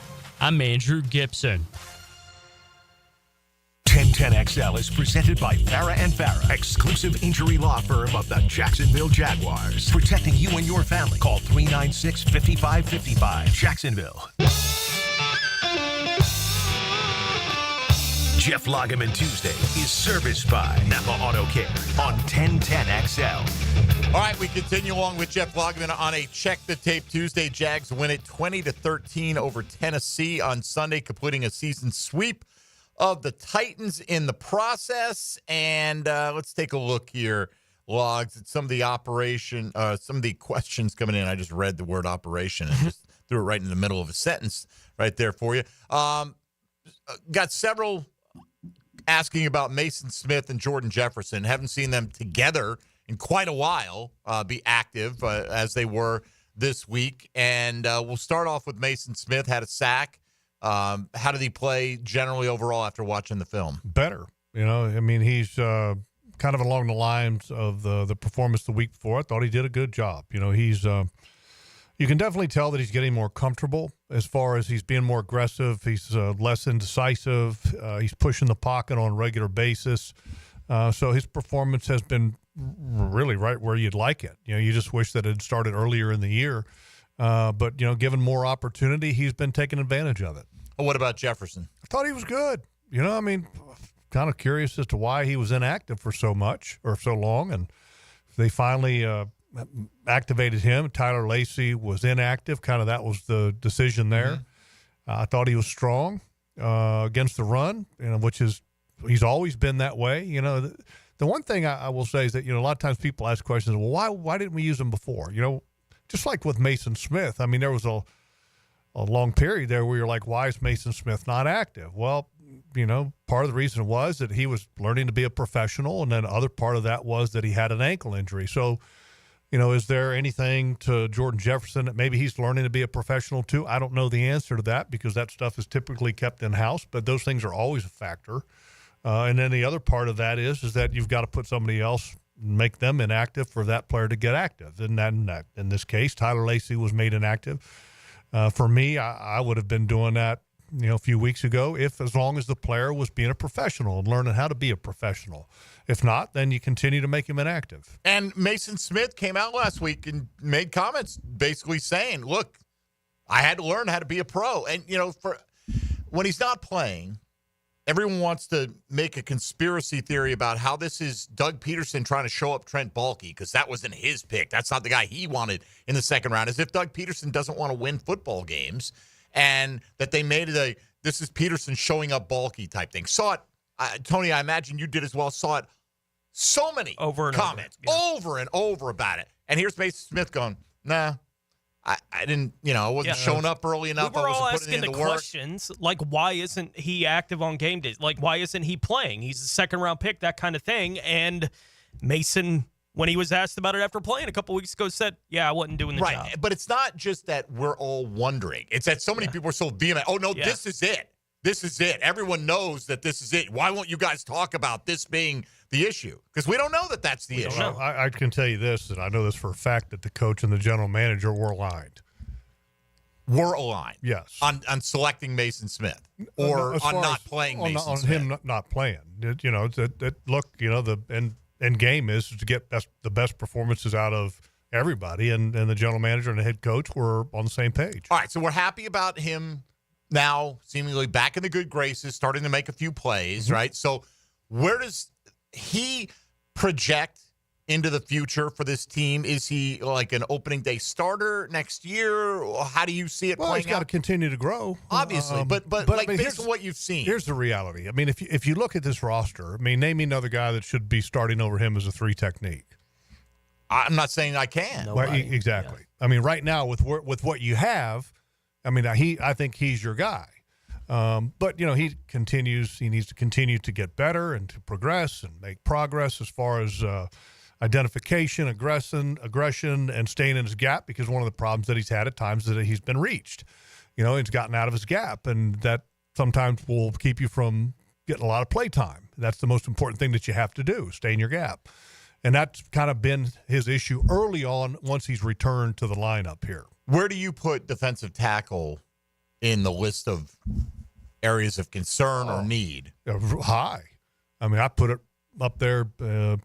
I'm Andrew Gibson.
1010XL is presented by Farah and Farah, exclusive injury law firm of the Jacksonville Jaguars. Protecting you and your family. Call 396-5555. Jacksonville. Jeff Lageman Tuesday is serviced by Napa Auto Care on 1010XL.
All right, we continue along with Jeff Lageman on a Check the Tape Tuesday. Jags win it 20-13 over Tennessee on Sunday, completing a season sweep of the Titans in the process. And let's take a look here, Logs, at some of the questions coming in. I just read the word operation and just threw it right in the middle of a sentence right there for you. Got several asking about Mason Smith and Jordan Jefferson. Haven't seen them together in quite a while be active as they were this week. And we'll start off with Mason Smith, had a sack. How did he play generally overall after watching the film?
Better. He's kind of along the lines of the performance the week before. I thought he did a good job. He's you can definitely tell that he's getting more comfortable as far as he's being more aggressive. He's less indecisive. He's pushing the pocket on a regular basis. So his performance has been really right where you'd like it. You just wish that it had started earlier in the year. But, given more opportunity, he's been taking advantage of it.
Well, what about Jefferson?
I thought he was good. Kind of curious as to why he was inactive for so much or so long. And they finally, activated him. Tyler Lacey was inactive. Kind of that was the decision there. I thought he was strong against the run, which is he's always been that way. The one thing I will say is that, a lot of times people ask questions, well, why didn't we use him before? Just like with Mason Smith. I mean, there was a long period there where you're like, why is Mason Smith not active? Well, part of the reason was that he was learning to be a professional, and then other part of that was that he had an ankle injury. So, is there anything to Jordan Jefferson that maybe he's learning to be a professional too? I don't know the answer to that because that stuff is typically kept in-house, but those things are always a factor. And then the other part of that is that you've got to put somebody else, make them inactive for that player to get active. And then in this case, Tyler Lacey was made inactive. For me, I would have been doing that, a few weeks ago, as long as the player was being a professional and learning how to be a professional. If not, then you continue to make him inactive.
And Mason Smith came out last week and made comments basically saying, look, I had to learn how to be a pro. And, for when he's not playing, everyone wants to make a conspiracy theory about how this is Doug Peterson trying to show up Trent Baalke because that wasn't his pick. That's not the guy he wanted in the second round, as if Doug Peterson doesn't want to win football games and that they made it this is Peterson showing up Baalke type thing. Saw it, Tony, I imagine you did as well, saw it so many comments over and over about it. And here's Mason Smith going, nah. I didn't, I wasn't showing up early enough.
We were all
I wasn't
asking
putting in
the
work.
questions, like why isn't he active on game days? Like why isn't he playing? He's a second-round pick, that kind of thing. And Mason, when he was asked about it after playing a couple weeks ago, said, I wasn't doing the job.
Right, but it's not just that we're all wondering. It's that so many people are so vehement. Oh, no, this is it. This is it. Everyone knows that this is it. Why won't you guys talk about this being the issue? Because we don't know that that's the issue.
I can tell you this, and I know this for a fact, that the coach and the general manager were aligned.
Were aligned?
Yes.
On selecting Mason Smith or on not playing Mason Smith?
On him not playing. Look, the end game is to get the best performances out of everybody, and the general manager and the head coach were on the same page.
All right, so we're happy about him now seemingly back in the good graces, starting to make a few plays, right? So where does he project into the future for this team? Is he like an opening day starter next year? How do you see it playing out?
He's got to continue to grow.
Obviously, but like based on what you've seen.
Here's the reality. I mean, if you look at this roster, name me another guy that should be starting over him as a 3 technique.
I'm not saying I can.
Exactly. Yeah. I mean, right now with what you have, I think he's your guy. But he needs to continue to get better and to progress and make progress as far as identification, aggression, and staying in his gap, because one of the problems that he's had at times is that he's been reached. He's gotten out of his gap, and that sometimes will keep you from getting a lot of play time. That's the most important thing that you have to do, stay in your gap. And that's kind of been his issue early on once he's returned to the lineup here.
Where do you put defensive tackle in the list of areas of concern or need?
High. I put it up there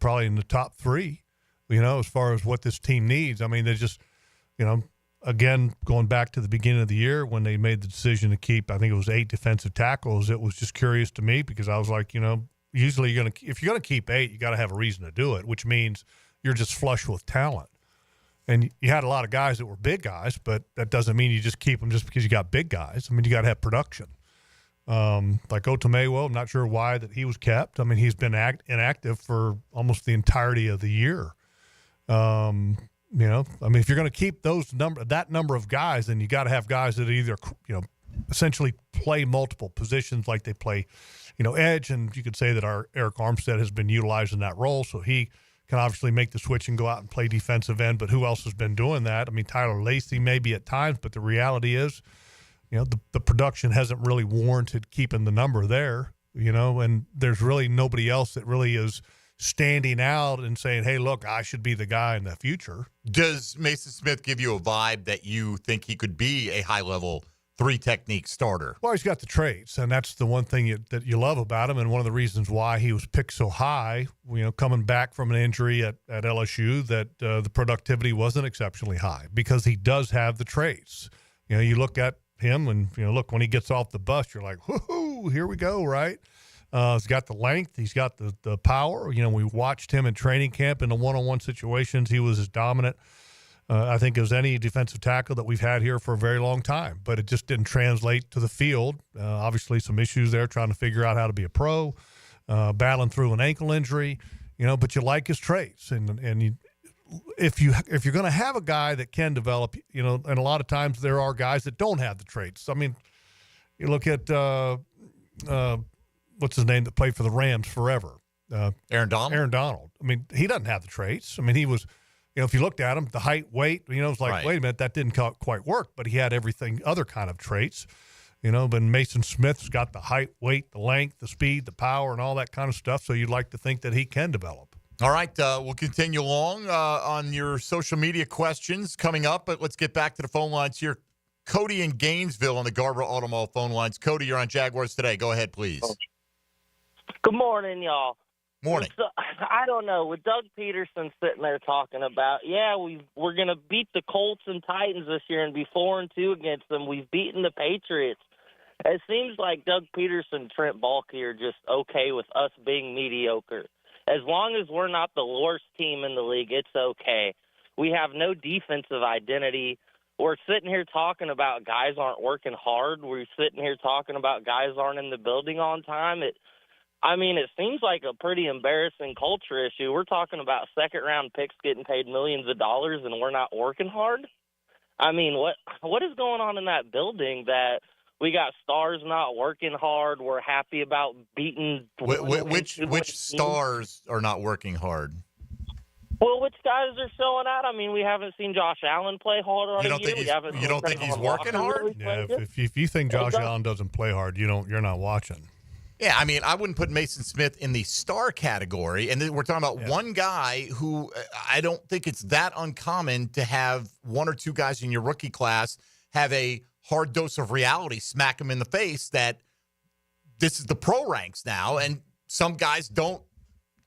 probably in the top 3, as far as what this team needs. They just, again, going back to the beginning of the year when they made the decision to keep, I think it was 8 defensive tackles, it was just curious to me because I was like, usually if you're going to keep 8, you got to have a reason to do it, which means you're just flush with talent. And you had a lot of guys that were big guys, but that doesn't mean you just keep them just because you got big guys. You got to have production. Like Otomewo, I'm not sure why that he was kept. He's been inactive for almost the entirety of the year. If you're going to keep that number of guys, then you got to have guys that either, essentially play multiple positions, like they play, edge. And you could say that our Eric Armstead has been utilized in that role, so he can obviously make the switch and go out and play defensive end. But who else has been doing that? Tyler Lacey maybe at times, but the reality is, the production hasn't really warranted keeping the number there, and there's really nobody else that really is standing out and saying, hey, look, I should be the guy in the future.
Does Mason Smith give you a vibe that you think he could be a high-level 3 technique starter?
Well, he's got the traits, and that's the one thing that you love about him, and one of the reasons why he was picked so high, coming back from an injury at LSU, that the productivity wasn't exceptionally high, because he does have the traits. You look at him and, look, when he gets off the bus, you're like, whoo, here we go, right? He's got the length. He's got the power. You know, we watched him in training camp in the one-on-one situations. He was as dominant, I think, as any defensive tackle that we've had here for a very long time. But it just didn't translate to the field. Obviously, some issues there trying to figure out how to be a pro, battling through an ankle injury. You know, but you like his traits, if you're going to have a guy that can develop, you know, and a lot of times there are guys that don't have the traits. I mean, you look at what's his name that played for the Rams forever,
Aaron Donald.
Aaron Donald. I mean, he doesn't have the traits. I mean, he was, you know, if you looked at him, the height, weight, you know, it's like, wait a minute, that didn't quite work. But he had everything, other kind of traits, you know. But Mason Smith's got the height, weight, the length, the speed, the power, and all that kind of stuff. So you'd like to think that he can develop.
All right, we'll continue along on your social media questions coming up, but let's get back to the phone lines here. Cody in Gainesville on the Garber Automall phone lines. Cody, you're on Jaguars Today. Go ahead, please.
Good morning, y'all.
Morning.
So, I don't know. With Doug Peterson sitting there talking about, we're going to beat the Colts and Titans this year and be 4-2 against them. We've beaten the Patriots. It seems like Doug Peterson, Trent Baalke are just okay with us being mediocre. As long as we're not the worst team in the league, it's okay. We have no defensive identity. We're sitting here talking about guys aren't working hard. We're sitting here talking about guys aren't in the building on time. It seems like a pretty embarrassing culture issue. We're talking about second-round picks getting paid millions of dollars, and we're not working hard. I mean, what is going on in that building that – we got stars not working hard? We're happy about beating.
Which stars are not working hard?
Well, which guys are showing out? I mean, we haven't seen Josh Allen play hard all year.
You don't think he's working hard?
Yeah, if you think Josh Allen doesn't play hard, you're not watching.
Yeah, I mean, I wouldn't put Mason Smith in the star category. And then we're talking about one guy who I don't think it's that uncommon to have one or two guys in your rookie class have a hard dose of reality smack him in the face that this is the pro ranks now, and some guys don't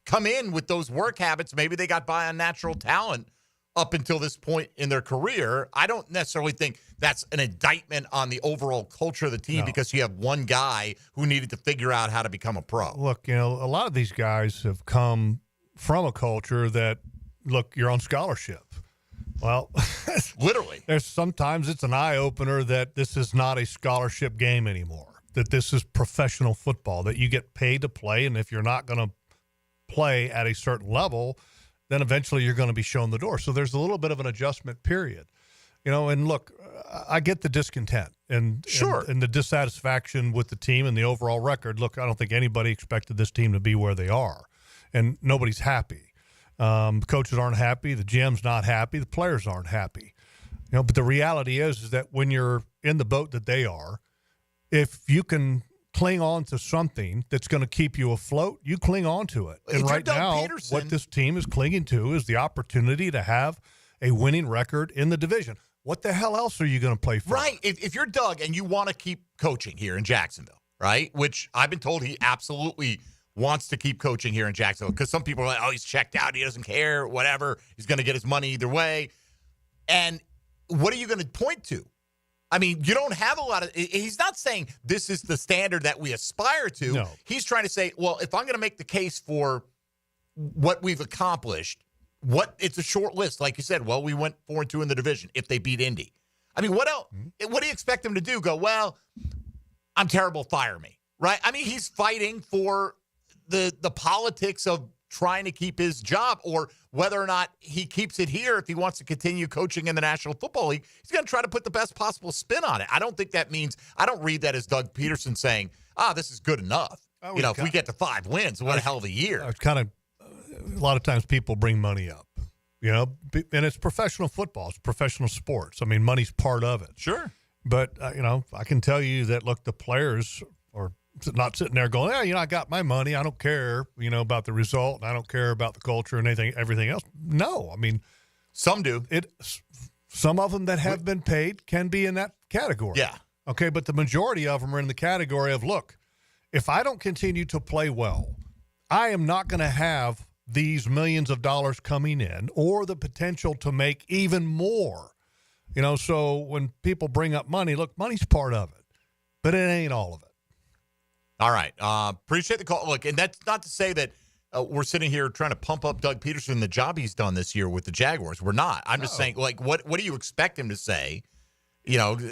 come in with those work habits. Maybe they got by on natural talent up until this point in their career. I don't necessarily think that's an indictment on the overall culture of the team because you have one guy who needed to figure out how to become a pro.
Look, you know, a lot of these guys have come from a culture that, look, you're on scholarship. Well,
literally,
there's sometimes it's an eye opener that this is not a scholarship game anymore, that this is professional football, that you get paid to play. And if you're not going to play at a certain level, then eventually you're going to be shown the door. So there's a little bit of an adjustment period, you know. And look, I get the discontent and the dissatisfaction with the team and the overall record. Look, I don't think anybody expected this team to be where they are, and nobody's happy. The coaches aren't happy. The GM's not happy. The players aren't happy. You know, but the reality is that when you're in the boat that they are, if you can cling on to something that's going to keep you afloat, you cling on to it. And right now, what this team is clinging to is the opportunity to have a winning record in the division. What the hell else are you going to play for?
Right. If you're Doug and you want to keep coaching here in Jacksonville, right, which I've been told he absolutely wants to keep coaching here in Jacksonville, because some people are like, oh, he's checked out, he doesn't care, whatever, he's going to get his money either way. And what are you going to point to? I mean, you don't have a lot of – he's not saying this is the standard that we aspire to.
No.
He's trying to say, well, if I'm going to make the case for what we've accomplished, it's a short list. Like you said, well, we went 4-2 in the division if they beat Indy. I mean, what else? What do you expect him to do? Go, well, I'm terrible, fire me, right? I mean, he's fighting for the politics of trying to keep his job, or whether or not he keeps it here if he wants to continue coaching in the National Football League. He's going to try to put the best possible spin on it. I don't think that means – I don't read that as Doug Peterson saying, this is good enough. If we get to 5 wins, what a hell of a year.
It's kind of – a lot of times people bring money up, you know, and it's professional football. It's professional sports. I mean, money's part of it.
Sure.
But, I can tell you that, look, the players are not sitting there going, I got my money. I don't care, about the result. I don't care about the culture and everything else. No, I mean,
some do.
Some of them that have been paid can be in that category.
Yeah.
Okay, but the majority of them are in the category of, look, if I don't continue to play well, I am not going to have these millions of dollars coming in or the potential to make even more. So when people bring up money, look, money's part of it, but it ain't all of it.
All right. Appreciate the call. Look, and that's not to say that we're sitting here trying to pump up Doug Peterson, the job he's done this year with the Jaguars. We're not. I'm just saying, like, what do you expect him to say?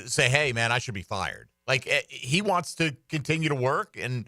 Say, hey, man, I should be fired. Like, he wants to continue to work and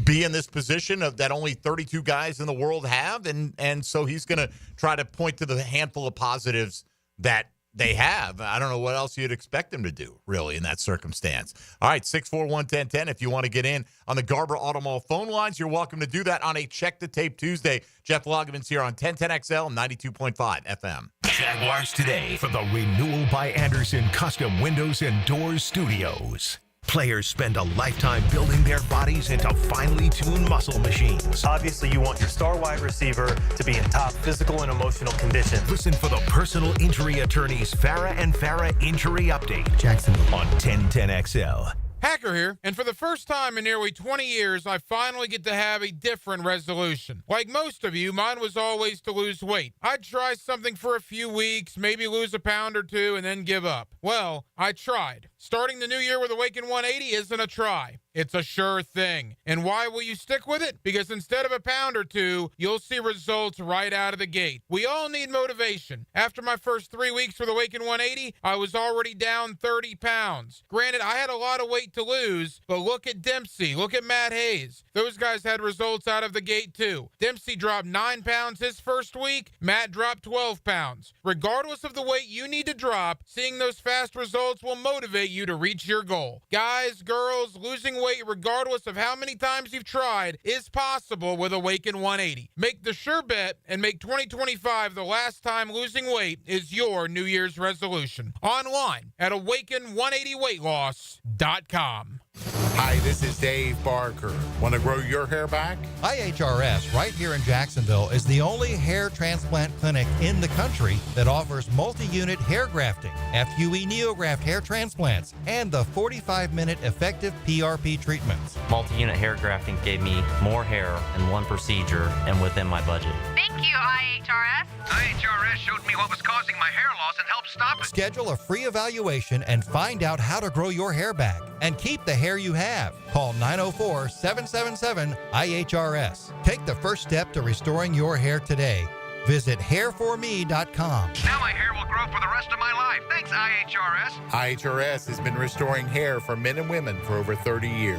be in this position that only 32 guys in the world have. And so he's going to try to point to the handful of positives that they have. I don't know what else you'd expect him to do, really, in that circumstance. All right, 641-1010. If you want to get in on the Garber Auto Mall phone lines, you're welcome to do that on a Check the Tape Tuesday. Jeff Lageman's here on 1010XL 92.5 FM.
Jaguars Today from the Renewal by Anderson Custom Windows and Doors Studios. Players spend a lifetime building their bodies into finely tuned muscle machines.
Obviously, you want your star wide receiver to be in top physical and emotional condition.
Listen for the personal injury attorneys Farah and Farah Injury Update. Jacksonville on 1010XL.
Hacker here, and for the first time in nearly 20 years, I finally get to have a different resolution. Like most of you, mine was always to lose weight. I'd try something for a few weeks, maybe lose a pound or two, and then give up. Well, I tried. Starting the new year with Awaken 180 isn't a try. It's a sure thing. And why will you stick with it? Because instead of a pound or two, you'll see results right out of the gate. We all need motivation. After my first 3 weeks with Awaken 180, I was already down 30 pounds. Granted, I had a lot of weight to lose, but look at Dempsey. Look at Matt Hayes. Those guys had results out of the gate too. Dempsey dropped 9 pounds his first week. Matt dropped 12 pounds. Regardless of the weight you need to drop, seeing those fast results will motivate you to reach your goal. Guys, girls, losing weight regardless of how many times you've tried is possible with Awaken 180. Make the sure bet and make 2025 the last time losing weight is your New Year's resolution. Online at awaken180weightloss.com.
Hi, this is Dave Barker. Want to grow your hair back?
IHRS right here in Jacksonville is the only hair transplant clinic in the country that offers multi-unit hair grafting, FUE NeoGraft hair transplants, and the 45-minute effective PRP treatments.
Multi-unit hair grafting gave me more hair in one procedure and within my budget.
Thank you, IHRS. IHRS showed me what was causing my hair loss and helped stop it.
Schedule a free evaluation and find out how to grow your hair back and keep the hair you have. Call 904-777-IHRS. Take the first step to restoring your hair today. Visit hairforme.com.
Now my hair will grow for the rest of my life. Thanks, IHRS.
IHRS has been restoring hair for men and women for over 30 years.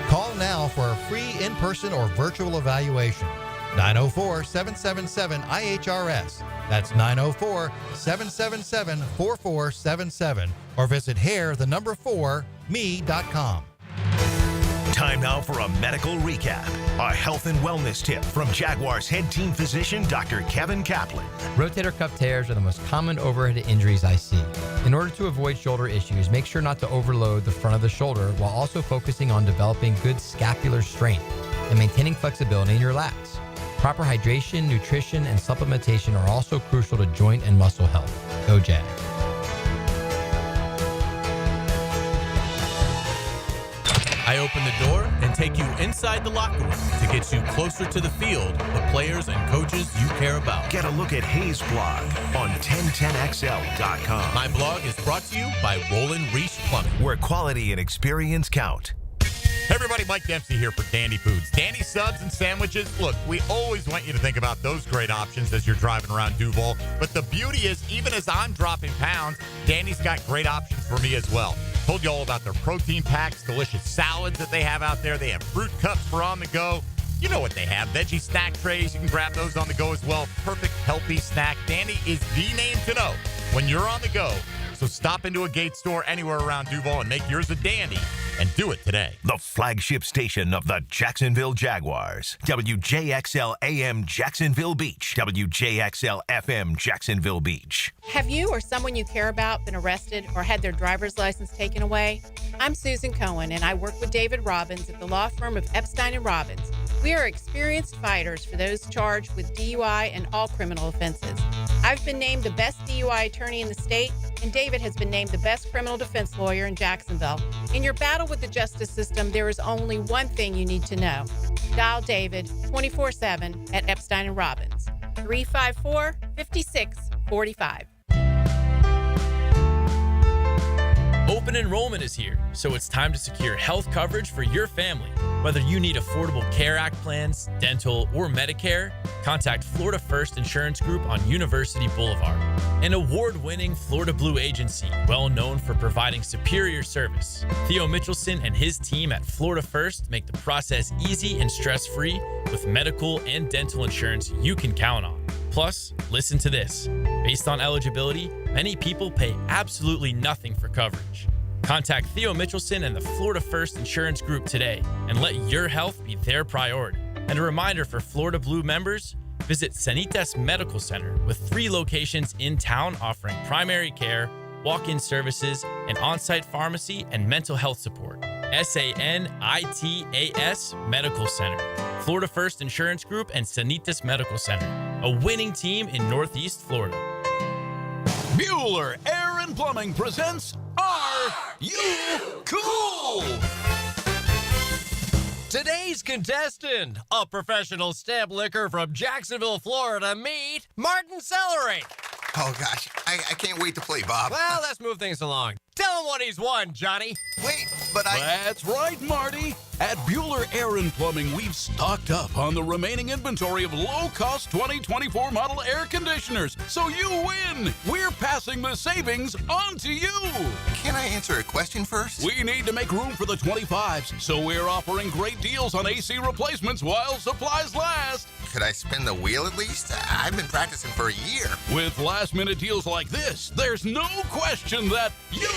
Call now for a free in-person or virtual evaluation. 904-777-IHRS. That's 904-777-4477. Or visit hair4me.com.
Time now for a medical recap. A health and wellness tip from Jaguars head team physician Dr. Kevin Kaplan.
Rotator cuff tears are the most common overhead injuries I see. In order to avoid shoulder issues, make sure not to overload the front of the shoulder while also focusing on developing good scapular strength and maintaining flexibility in your lats. Proper hydration, nutrition, and supplementation are also crucial to joint and muscle health. Go Jags.
I open the door and take you inside the locker room to get you closer to the field, the players and coaches you care about.
Get a look at Hayes' blog on 1010XL.com.
My blog is brought to you by Roland Reese Plumbing,
where quality and experience count.
Hey everybody, Mike Dempsey here for Dandy Foods. Dandy subs and sandwiches. Look, we always want you to think about those great options as you're driving around Duval. But the beauty is, even as I'm dropping pounds, Dandy's got great options for me as well. Told you all about their protein packs, delicious salads that they have out there. They have fruit cups for on the go. You know what they have. Veggie snack trays. You can grab those on the go as well. Perfect, healthy snack. Dandy is the name to know when you're on the go. So stop into a Gate store anywhere around Duval and make yours a dandy. And do it today.
The flagship station of the Jacksonville Jaguars. WJXL AM Jacksonville Beach. WJXL FM Jacksonville Beach.
Have you or someone you care about been arrested or had their driver's license taken away? I'm Susan Cohen, and I work with David Robbins at the law firm of Epstein & Robbins. We are experienced fighters for those charged with DUI and all criminal offenses. I've been named the best DUI attorney in the state, and David has been named the best criminal defense lawyer in Jacksonville. In your battle with the justice system, there is only one thing you need to know. Dial David 24/7 at Epstein & Robbins, 354-5645.
Open enrollment is here, so it's time to secure health coverage for your family. Whether you need Affordable Care Act plans, dental, or Medicare, contact Florida First Insurance Group on University Boulevard, an award-winning Florida Blue agency well known for providing superior service. Theo Mitchelson and his team at Florida First make the process easy and stress-free with medical and dental insurance you can count on. Plus, listen to this. Based on eligibility, many people pay absolutely nothing for coverage. Contact Theo Mitchelson and the Florida First Insurance Group today and let your health be their priority. And a reminder for Florida Blue members, visit Sanitas Medical Center with 3 locations in town offering primary care, walk-in services, an on-site pharmacy, and mental health support. SANITAS Medical Center, Florida First Insurance Group, and Sanitas Medical Center, a winning team in Northeast Florida.
Bueller Air and Plumbing presents Are You Cool?
Today's contestant, a professional stamp licker from Jacksonville, Florida, meet Martin Celery.
Oh, gosh. I can't wait to play, Bob.
Well, let's move things along. Tell him what he's won, Johnny.
Wait, but
That's right, Marty. At Bueller Air and Plumbing, we've stocked up on the remaining inventory of low-cost 2024 model air conditioners. So you win. We're passing the savings on to you.
Can I answer a question first?
We need to make room for the 25s, so we're offering great deals on AC replacements while supplies last.
Could I spin the wheel at least? I've been practicing for a year.
With last-minute deals like this, there's no question that you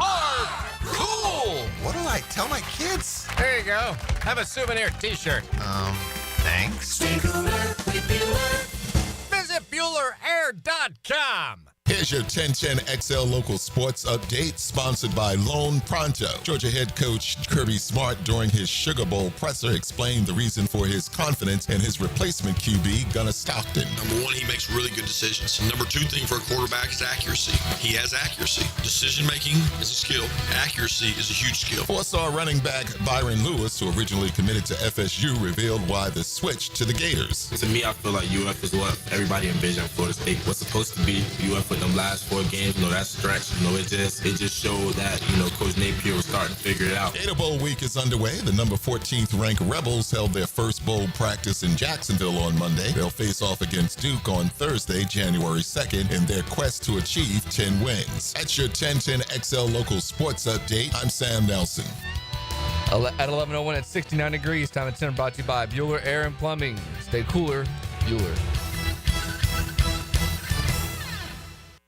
are cool.
What do I tell my kids?
There you go. Have a souvenir t-shirt.
Thanks.
Stay cooler with Bueller. Visit BuellerAir.com.
Here's your 1010 XL local sports update, sponsored by Lone Pronto. Georgia head coach Kirby Smart, during his Sugar Bowl presser, explained the reason for his confidence in his replacement QB, Gunnar Stockton.
Number one, he makes really good decisions. Number two thing for a quarterback is accuracy. He has accuracy. Decision-making is a skill. Accuracy is a huge skill.
Four-star running back Byron Lewis, who originally committed to FSU, revealed why the switch to the Gators.
To me, I feel like UF is what everybody envisioned Florida State was supposed to be. UF with them last 4 games, that stretch, it just showed that, Coach Napier was starting to figure it out.
Gator Bowl week is underway. The number 14th ranked Rebels held their first bowl practice in Jacksonville on Monday. They'll face off against Duke on Thursday, January 2nd, in their quest to achieve 10 wins. That's your 1010 XL local sports update. I'm Sam Nelson.
At 11:01 at 69 degrees, time at 10, brought to you by Bueller Air and Plumbing. Stay cooler, Bueller.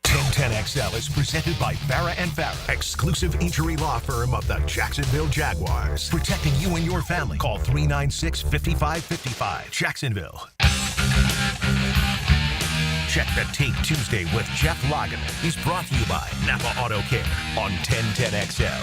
1010XL is presented by Farah & Farah, exclusive injury law firm of the Jacksonville Jaguars. Protecting you and your family. Call 396-5555. Jacksonville. Check the Tape Tuesday with Jeff Lageman is brought to you by Napa Auto Care on 1010XL.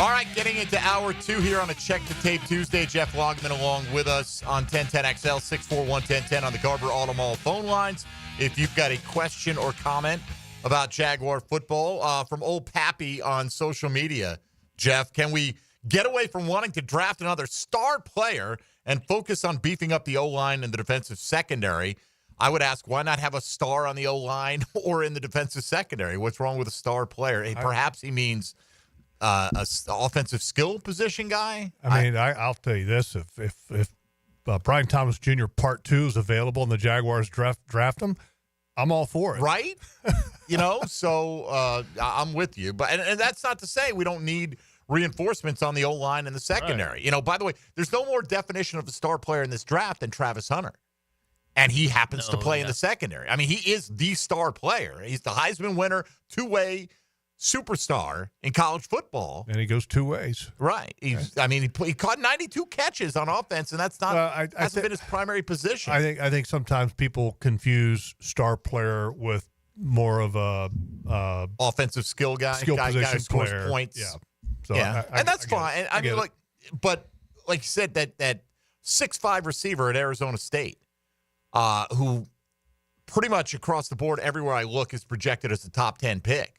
All right, getting into hour 2 here on a Check the Tape Tuesday. Jeff Lageman along with us on 1010XL, 641-1010 on the Garber Auto Mall phone lines. If you've got a question or comment about Jaguar football from old Pappy on social media, Jeff, can we get away from wanting to draft another star player and focus on beefing up the O-line and the defensive secondary? I would ask, why not have a star on the O-line or in the defensive secondary? What's wrong with a star player? Perhaps he means an offensive skill position guy.
I'll tell you this: if Brian Thomas Jr. Part 2 is available and the Jaguars draft him, I'm all for it.
Right? So I'm with you. But and that's not to say we don't need reinforcements on the O-line and the secondary. Right. By the way, there's no more definition of a star player in this draft than Travis Hunter. And he happens to play in the secondary. He is the star player. He's the Heisman winner, two-way superstar in college football.
And he goes two ways.
Right. He caught 92 catches on offense, and that's not hasn't been his primary position.
I think sometimes people confuse star player with more of a
offensive skill guy, guy who scores points.
Yeah. So
and that's fine. But like you said, that 6'5" receiver at Arizona State, who pretty much across the board everywhere I look is projected as a top 10 pick.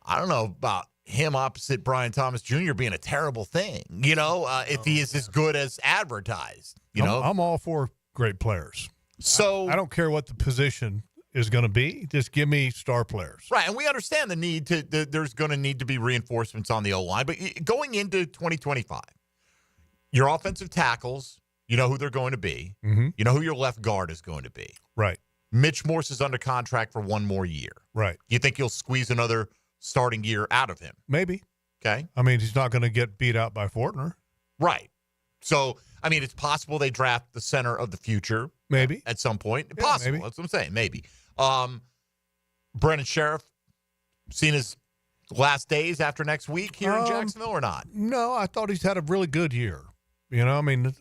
I don't know about him opposite Brian Thomas Jr. being a terrible thing, if he is as good as advertised,
I'm all for great players.
So
I don't care what the position is going to be. Just give me star players.
Right, and we understand the need to there's going to need to be reinforcements on the O-line. But going into 2025, your offensive tackles, you know who they're going to be.
Mm-hmm.
You know who your left guard is going to be.
Right.
Mitch Morse is under contract for one more year.
Right.
You think you'll squeeze another starting year out of him?
Maybe.
Okay.
I mean, he's not going to get beat out by Fortner.
Right. So, I mean, it's possible they draft the center of the future.
Maybe.
At some point.
Yeah,
Possible.
maybe.
That's what I'm saying. Maybe. Brennan Sheriff, seen his last days after next week here in Jacksonville or not?
No, I thought he's had a really good year. You know, I mean,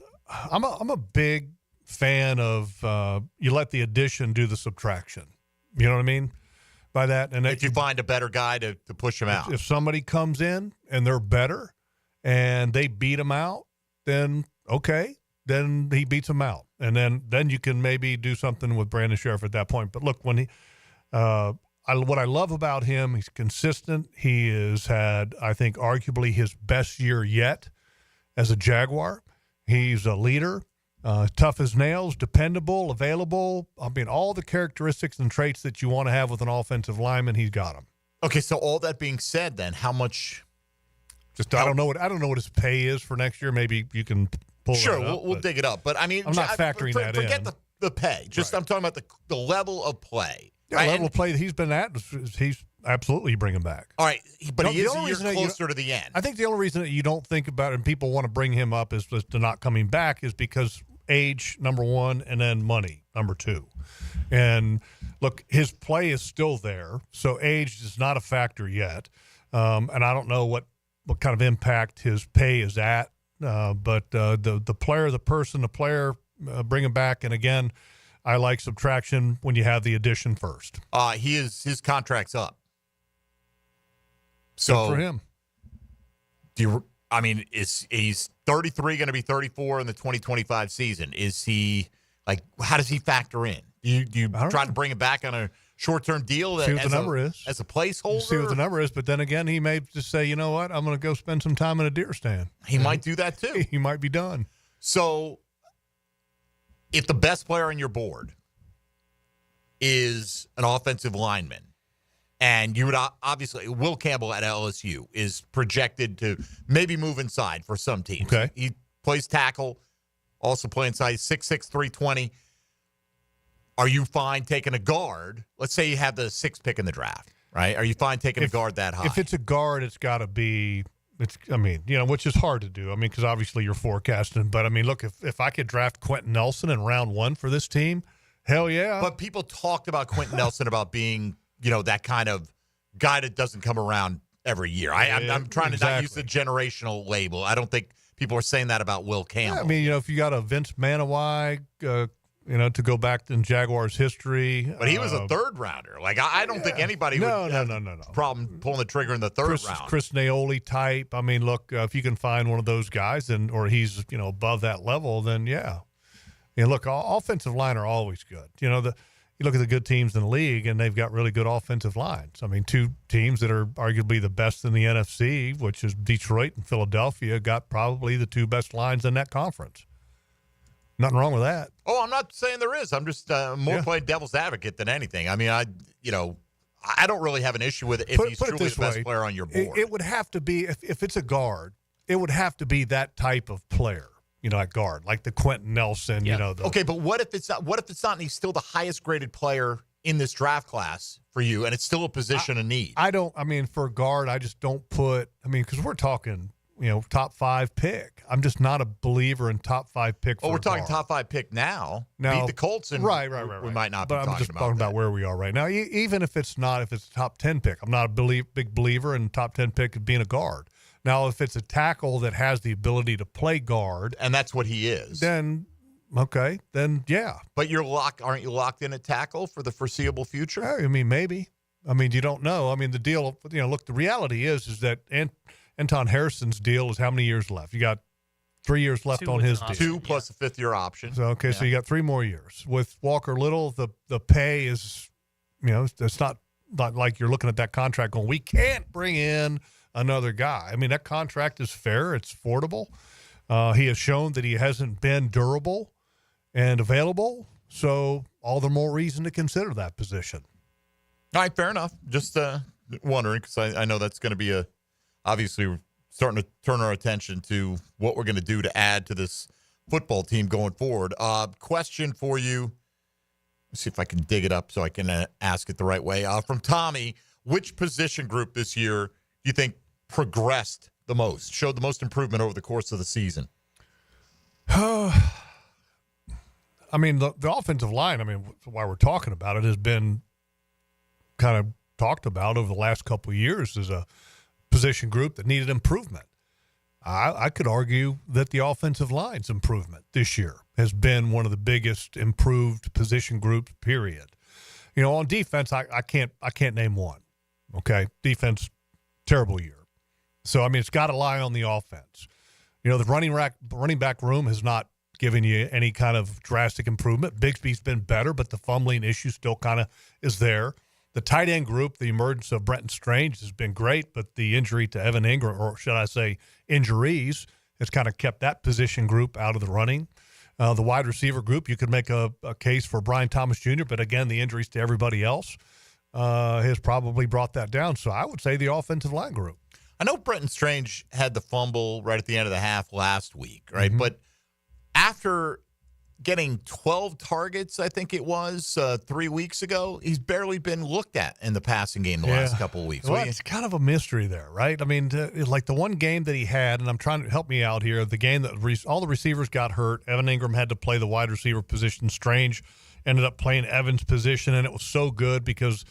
I'm a big fan of you let the addition do the subtraction. You know what I mean by that? And
if you find a better guy to push him out.
If somebody comes in and they're better and they beat him out, then okay, then he beats him out. And then you can maybe do something with Brandon Sheriff at that point. But look, when he what I love about him, he's consistent. He has had, I think, arguably his best year yet as a Jaguar. He's a leader, tough as nails, dependable, available. I mean, all the characteristics and traits that you want to have with an offensive lineman, he's got them.
Okay, so all that being said, then how much?
I don't know what his pay is for next year. Maybe you can pull.
Sure,
that up,
we'll dig it up. But I mean,
I'm not factoring that in.
Forget the pay. Just right. I'm talking about the level of play.
Yeah,
right?
Level of play that he's been at, he's absolutely bringing back.
All right, but he is a year closer to the end.
I think the only reason that you don't think about it and people want to bring him up as to not coming back is because age, number one, and then money, number two. And look, his play is still there, so age is not a factor yet. And I don't know what kind of impact his pay is at, but the player, the person, the player, bring him back. And again, I like subtraction when you have the addition first.
His contract's up. So
good for him.
He's 33, going to be 34 in the 2025 season. Is he how does he factor in? Do you try to bring him back on a short-term deal?
See what the number is
as a placeholder.
See what the number is, but then again, he may just say, you know what, I'm going to go spend some time in a deer stand.
He might do that too.
He might be done.
So, if the best player on your board is an offensive lineman, and you would obviously, Will Campbell at LSU is projected to maybe move inside for some teams.
Okay.
He plays tackle, also playing inside, 6'6", 320. Are you fine taking a guard? Let's say you have the 6th pick in the draft, right? Are you fine taking a guard that high?
If it's a guard, it's got to be, which is hard to do. Because obviously you're forecasting. But, look, if I could draft Quentin Nelson in round 1 for this team, hell yeah.
But people talked about Quentin Nelson about being, that kind of guy that doesn't come around every year. I'm trying to not use the generational label. I don't think people are saying that about Will Campbell.
Yeah, if you got a Vince Manawai, to go back in Jaguars history.
But he was a third rounder. I don't think anybody would have no problem pulling the trigger in the third round.
Chris Naoli type. Look, if you can find one of those guys or he's, above that level, then yeah. Look, offensive line are always good. You look at the good teams in the league, and they've got really good offensive lines. Two teams that are arguably the best in the NFC, which is Detroit and Philadelphia, got probably the 2 best lines in that conference. Nothing wrong with that.
Oh, I'm not saying there is. I'm just more playing devil's advocate than anything. I don't really have an issue with it if he's truly the best player on your board.
It would have to be, if it's a guard, it would have to be that type of player. At guard, like the Quentin Nelson,
Okay, but what if it's not and he's still the highest graded player in this draft class for you, and it's still a position of need?
For a guard, I just don't put, because we're talking, top 5 pick. I'm just not a believer in top 5 pick for
we're talking
guard.
top 5 pick now. Beat the Colts, and
right.
We might not
but
be
I'm just talking about where we are right now. Even if it's a top 10 pick, I'm not a big believer in top 10 pick of being a guard. Now, if it's a tackle that has the ability to play guard,
and that's what he is,
then yeah.
But aren't you locked in at tackle for the foreseeable future?
Yeah, maybe. You don't know. The deal. Look, the reality is that Anton Harrison's deal is how many years left? You got 3 years left on his deal.
2 plus a 5th-year option.
So so you got 3 more years. With Walker Little, the pay is, it's not like you're looking at that contract going, we can't bring in another guy. That contract is fair. It's affordable. He has shown that he hasn't been durable and available. So all the more reason to consider that position.
All right, fair enough. Just wondering, because I know that's going to be obviously starting to turn our attention to what we're going to do to add to this football team going forward. Question for you. Let's see if I can dig it up so I can ask it the right way. From Tommy, which position group this year do you think progressed the most, showed the most improvement over the course of the season?
I mean, the offensive line, why we're talking about it, has been kind of talked about over the last couple of years as a position group that needed improvement. I could argue that the offensive line's improvement this year has been one of the biggest improved position groups, period. On defense, I can't name one. Okay, defense, terrible year. So it's got to lie on the offense. The running back room has not given you any kind of drastic improvement. Bigsby's been better, but the fumbling issue still kind of is there. The tight end group, the emergence of Brenton Strange has been great, but the injury to Evan Ingram, or should I say injuries, has kind of kept that position group out of the running. The wide receiver group, you could make a case for Brian Thomas Jr., but again, the injuries to everybody else has probably brought that down. So I would say the offensive line group.
I know Brenton Strange had the fumble right at the end of the half last week, right? Mm-hmm. But after getting 12 targets, I think it was 3 weeks ago, he's barely been looked at in the passing game the last couple of weeks.
Well, it's kind of a mystery there, right? Like the one game that he had, and I'm trying to help me out here, the game that all the receivers got hurt, Evan Ingram had to play the wide receiver position. Strange ended up playing Evan's position, and it was so good because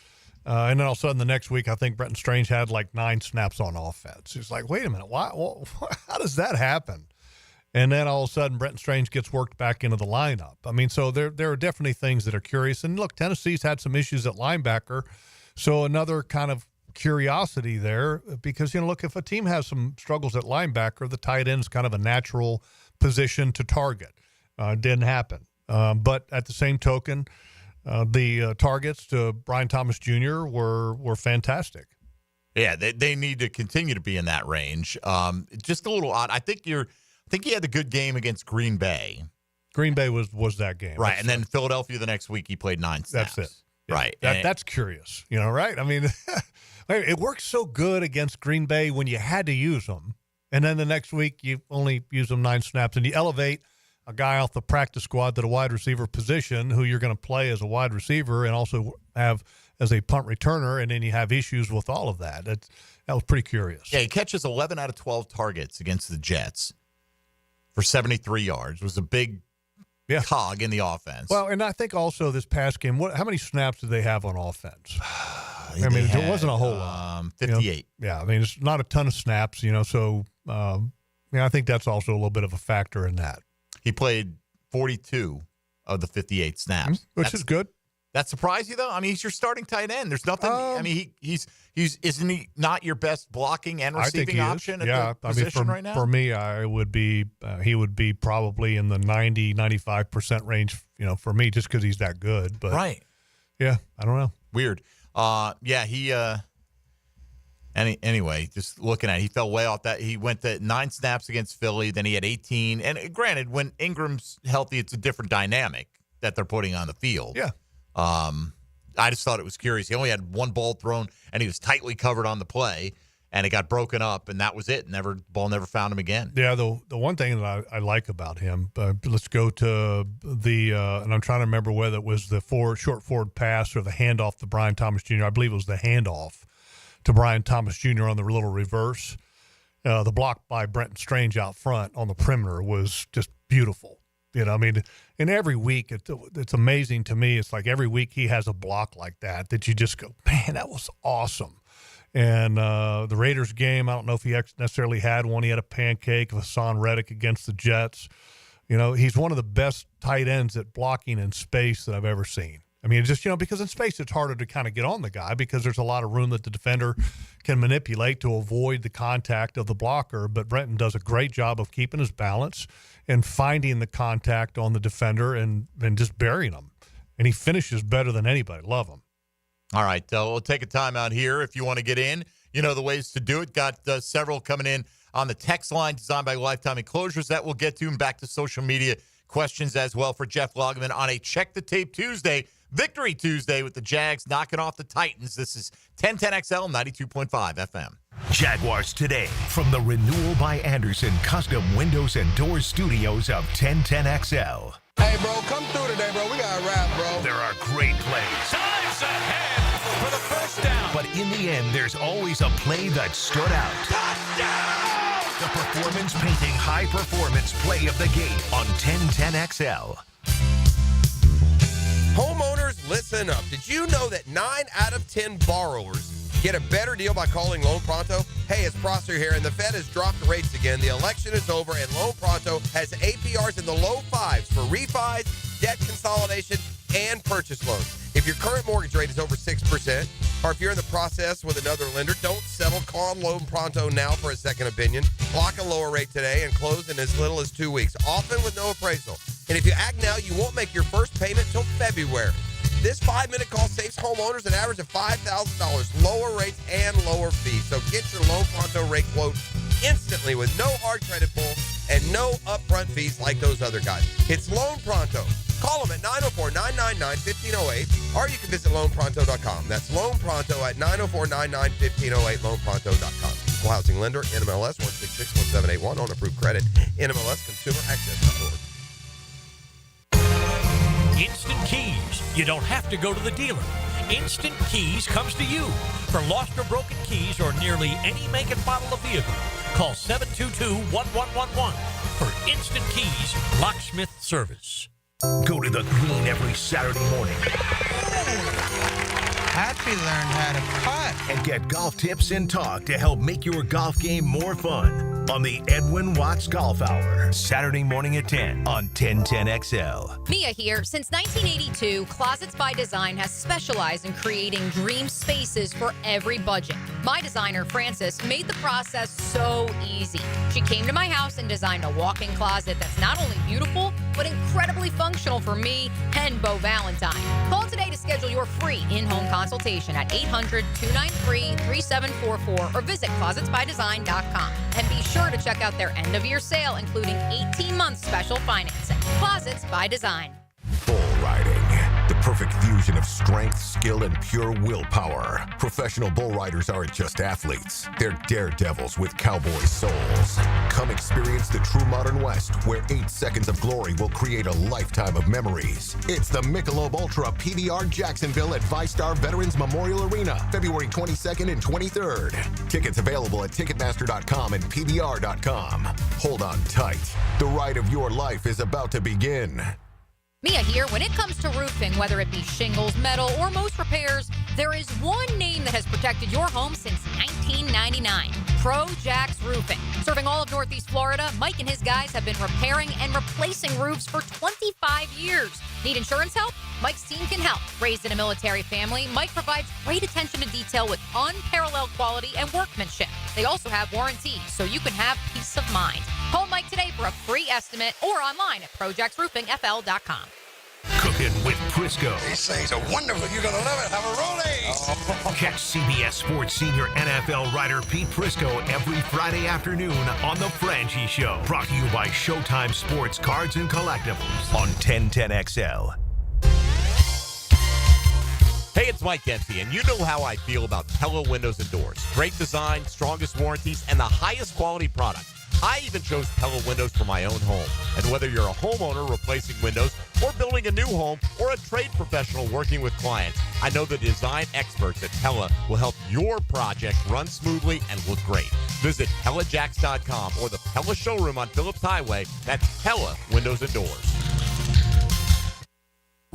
and then all of a sudden the next week, I think Brenton Strange had like 9 snaps on offense. It's like, wait a minute, why? How does that happen? And then all of a sudden, Brenton Strange gets worked back into the lineup. So there are definitely things that are curious. And look, Tennessee's had some issues at linebacker. So another kind of curiosity there because, look, if a team has some struggles at linebacker, the tight end is kind of a natural position to target. Didn't happen. But at the same token, the targets to Brian Thomas Jr. were fantastic.
Yeah, they need to continue to be in that range. Just a little odd. I think he had a good game against Green Bay.
Green Bay was that game.
Right, and then Philadelphia the next week he played 9 snaps.
That's it. Yeah.
Right.
That's curious, right? It works so good against Green Bay when you had to use them, and then the next week you only use them 9 snaps, and you elevate a guy off the practice squad to the wide receiver position who you're going to play as a wide receiver and also have as a punt returner, and then you have issues with all of that. That was pretty curious.
Yeah, he catches 11 out of 12 targets against the Jets for 73 yards. It was a big cog in the offense.
Well, and I think also this past game, how many snaps did they have on offense? It wasn't a whole lot.
58.
It's not a ton of snaps, so I think that's also a little bit of a factor in that.
He played 42 of the 58 snaps.
Which is good.
That surprised you, though? He's your starting tight end. There's nothing. He's isn't he not your best blocking and receiving option at the position right now?
For me, he would be probably in the 90-95% range. For me, just because he's that good. But
right.
Yeah, I don't know.
Weird. He. Anyway, just looking at it, he fell way off that. He went to 9 snaps against Philly. Then he had 18. And granted, when Ingram's healthy, it's a different dynamic that they're putting on the field.
Yeah.
I just thought it was curious. He only had 1 ball thrown, and he was tightly covered on the play, and it got broken up, and that was it. Ball never found him again.
Yeah, the one thing that I like about him, let's go to and I'm trying to remember whether it was the short forward pass or the handoff to Brian Thomas Jr. I believe it was the handoff to Brian Thomas Jr. on the little reverse. The block by Brenton Strange out front on the perimeter was just beautiful. And every week it's amazing to me. It's like every week he has a block like that you just go, man, that was awesome. And the Raiders game, I don't know if he necessarily had one. He had a pancake of Hassan Reddick against the Jets. He's one of the best tight ends at blocking in space that I've ever seen. Just, because in space it's harder to kind of get on the guy because there's a lot of room that the defender can manipulate to avoid the contact of the blocker. But Brenton does a great job of keeping his balance and finding the contact on the defender and just burying him. And he finishes better than anybody. Love him.
All right. We'll take a time out here if you want to get in. The ways to do it. Got several coming in on the text line designed by Lifetime Enclosures that we'll get to, and back to social media questions as well for Jeff Lageman on a Check the Tape Tuesday, Victory Tuesday with the Jags knocking off the Titans. This is 1010XL 92.5 FM.
Jaguars Today from the Renewal by Anderson Custom Windows and Doors Studios of 1010XL.
Hey, bro, come through today, bro. We got a wrap, bro.
There are great plays.
Time's ahead for the first down.
But in the end, there's always a play that stood out.
Touchdown!
The performance-painting high-performance play of the game on 1010XL.
Homeowners, listen up. Did you know that 9 out of 10 borrowers get a better deal by calling Loan Pronto? Hey, it's Prosser here, and the Fed has dropped the rates again. The election is over, and Loan Pronto has APRs in the low 5s for refis, debt consolidation, and purchase loans. If your current mortgage rate is over 6%, or if you're in the process with another lender, don't settle. Call Loan Pronto now for a second opinion. Lock a lower rate today and close in as little as 2 weeks, often with no appraisal. And if you act now, you won't make your first payment till February. This 5-minute call saves homeowners an average of $5,000, lower rates and lower fees. So get your Loan Pronto rate quote instantly with no hard credit pull and no upfront fees like those other guys. It's Loan Pronto. Call them at 904-999-1508, or you can visit loanpronto.com. That's Loan Pronto at 904-999-1508, loanpronto.com. Equal housing lender, NMLS 1661781, on approved credit, NMLSconsumeraccess.org.
Instant Keys. You don't have to go to the dealer. Instant Keys comes to you. For lost or broken keys or nearly any make and model of vehicle, call 722-1111 for Instant Keys locksmith service.
Go to the green every Saturday morning.
Happy learned how to putt.
And get golf tips and talk to help make your golf game more fun on the Edwin Watts Golf Hour. Saturday morning at 10 on 1010XL.
Mia here. Since 1982, Closets by Design has specialized in creating dream spaces for every budget. My designer, Frances, made the process so easy. She came to my house and designed a walk-in closet that's not only beautiful, but incredibly functional for me and Beau Valentine. Call today to schedule your free in-home consultation at 800-293-3744 or visit closetsbydesign.com. And be sure to check out their end-of-year sale, including 18-month special financing. Closets by Design.
Bull riding. The perfect fusion of strength, skill, and pure willpower. Professional bull riders aren't just athletes. They're daredevils with cowboy souls. Come experience the true modern West, where 8 seconds of glory will create a lifetime of memories. It's the Michelob Ultra PBR Jacksonville at ViStar Veterans Memorial Arena, February 22nd and 23rd. Tickets available at Ticketmaster.com and PBR.com. Hold on tight. The ride of your life is about to begin.
Mia here. When it comes to roofing, whether it be shingles, metal, or most repairs, there is one name that has protected your home since 1999. Pro-Jax Roofing. Serving all of Northeast Florida, Mike and his guys have been repairing and replacing roofs for 25 years. Need insurance help? Mike's team can help. Raised in a military family, Mike provides great attention to detail with unparalleled quality and workmanship. They also have warranties, so you can have peace of mind. Call Mike today for a free estimate or online at ProJaxRoofingFL.com.
Cooking with Prisco.
These things are wonderful. You're going to love it. Have a rollie.
Catch CBS Sports senior NFL writer Pete Prisco every Friday afternoon on The Franchi Show. Brought to you by Showtime Sports Cards and Collectibles on 1010XL.
Hey, it's Mike Dempsey, and you know how I feel about Pella Windows and Doors. Great design, strongest warranties, and the highest quality product. I even chose Pella Windows for my own home. And whether you're a homeowner replacing windows or building a new home or a trade professional working with clients, I know the design experts at Pella will help your project run smoothly and look great. Visit PellaJax.com or the Pella showroom on Phillips Highway. That's Pella Windows and Doors.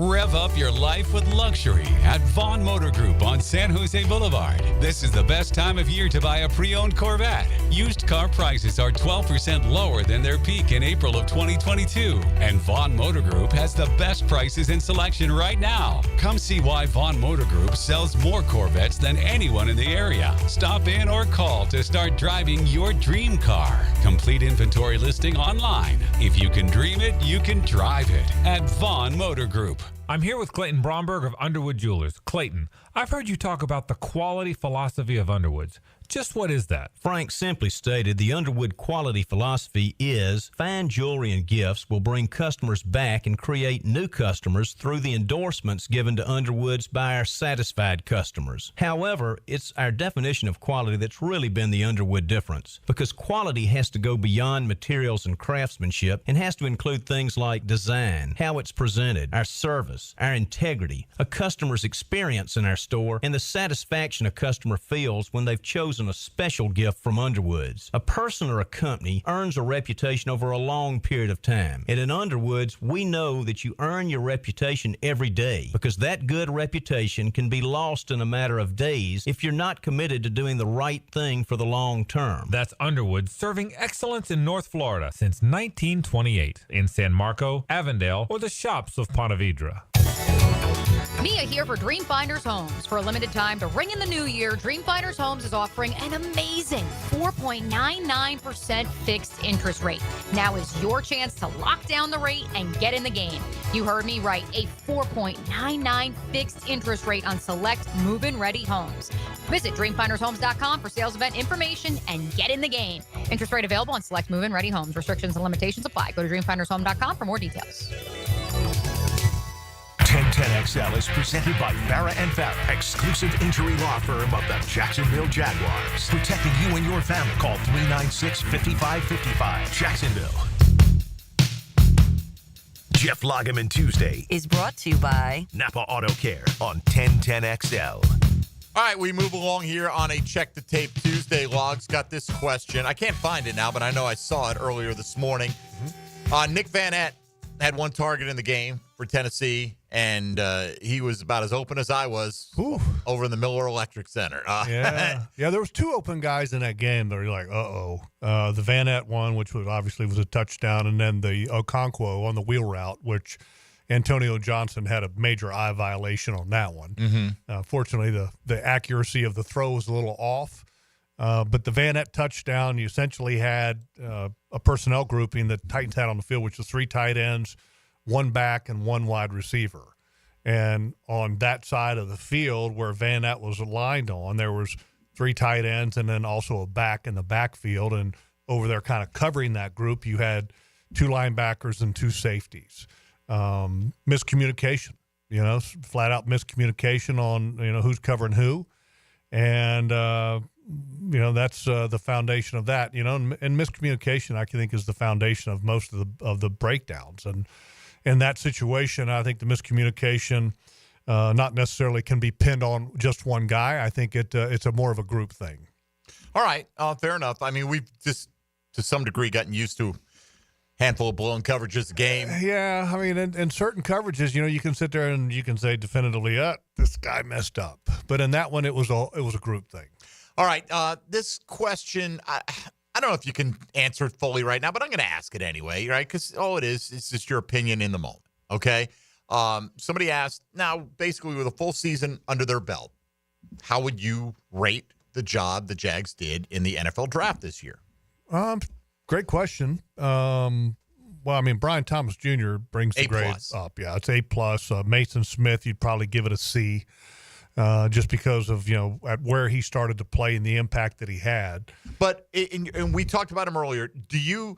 Rev up your life with luxury at Vaughn Motor Group on San Jose Boulevard. This is the best time of year to buy a pre-owned Corvette. Used car prices are 12% lower than their peak in April of 2022. And Vaughn Motor Group has the best prices and selection right now. Come see why Vaughn Motor Group sells more Corvettes than anyone in the area. Stop in or call to start driving your dream car. Complete inventory listing online. If you can dream it, you can drive it at Vaughn Motor Group.
I'm here with Clayton Bromberg of Underwood Jewelers. Clayton, I've heard you talk about the quality philosophy of Underwoods. Just what is that?
Frank, simply stated, the Underwood quality philosophy is fine jewelry and gifts will bring customers back and create new customers through the endorsements given to Underwoods by our satisfied customers. However, it's our definition of quality that's really been the Underwood difference, because quality has to go beyond materials and craftsmanship and has to include things like design, how it's presented, our service, our integrity, a customer's experience in our store, and the satisfaction a customer feels when they've chosen a special gift from Underwoods. A person or a company earns a reputation over a long period of time. And in Underwoods, we know that you earn your reputation every day, because that good reputation can be lost in a matter of days if you're not committed to doing the right thing for the long term.
That's Underwood, serving excellence in North Florida since 1928 in San Marco, Avondale, or the shops of Ponte Vedra.
Mia here for Dreamfinders Homes. For a limited time to ring in the new year, Dreamfinders Homes is offering an amazing 4.99% fixed interest rate. Now is your chance to lock down the rate and get in the game. You heard me right, a 4.99 fixed interest rate on select move-in ready homes. Visit dreamfindershomes.com for sales event information and get in the game. Interest rate available on select move-in ready homes. Restrictions and limitations apply. Go to dreamfindershome.com for more details.
1010XL is presented by Farah and Farah, exclusive injury law firm of the Jacksonville Jaguars. Protecting you and your family. Call 396-5555. Jacksonville. Jeff Lageman Tuesday
is brought to you by
Napa Auto Care on 1010XL.
All right, we move along here on a Check the Tape Tuesday. Logs got this question. I can't find it now, but I know I saw it earlier this morning. Nick Van Ette had one target in the game for Tennessee, and he was about as open as I was over in the Miller Electric Center.
Yeah, there was two open guys in that game that were like, the Van Ette one, which was obviously was a touchdown, and then the Okonkwo on the wheel route, which Antonio Johnson had a major eye violation on that one. Fortunately, the accuracy of the throw was a little off. But the Van Ette touchdown, you essentially had a personnel grouping that Titans had on the field, which was 3 tight ends, 1 back, and 1 wide receiver. And on that side of the field where Van Ette was aligned on, there was 3 tight ends and then also a back in the backfield. And over there kind of covering that group, you had 2 linebackers and 2 safeties. Miscommunication, flat out miscommunication on, who's covering who. And, that's the foundation of that, and miscommunication, I think, is the foundation of most of the breakdowns. And in that situation, I think the miscommunication not necessarily can be pinned on just one guy. I think it's a more of a group thing.
All right. Fair enough. I mean, we've just, to some degree, gotten used to handful of blown coverages a game.
Yeah, I mean, in certain coverages, you can sit there and you can say definitively, this guy messed up. But in that one, it was a group thing.
All right, this question, I don't know if you can answer it fully right now, but I'm going to ask it anyway, right? Because all it is just your opinion in the moment, okay? Somebody asked, now, basically with a full season under their belt, how would you rate the job the Jags did in the NFL draft this year?
Great question. Well, I mean, Brian Thomas Jr. brings the grade up. Yeah, it's A+. Mason Smith, you'd probably give it a C. Just because of, at where he started to play and the impact that he had.
But, and we talked about him earlier, do you,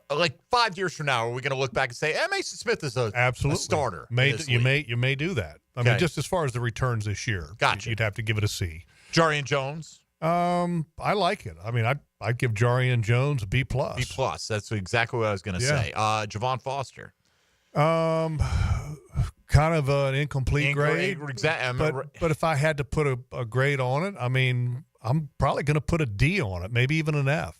5 years from now, are we going to look back and say, Mason Smith is a starter?
You may do that. I mean, just as far as the returns this year,
gotcha.
You'd have to give it a C.
Jarian Jones?
I like it. I mean, I'd give Jarian Jones a B+.
B+. That's exactly what I was going to say. Javon Foster?
Kind of an incomplete grade.
Exactly.
But if I had to put a grade on it, I mean, I'm probably going to put a D on it, maybe even an F.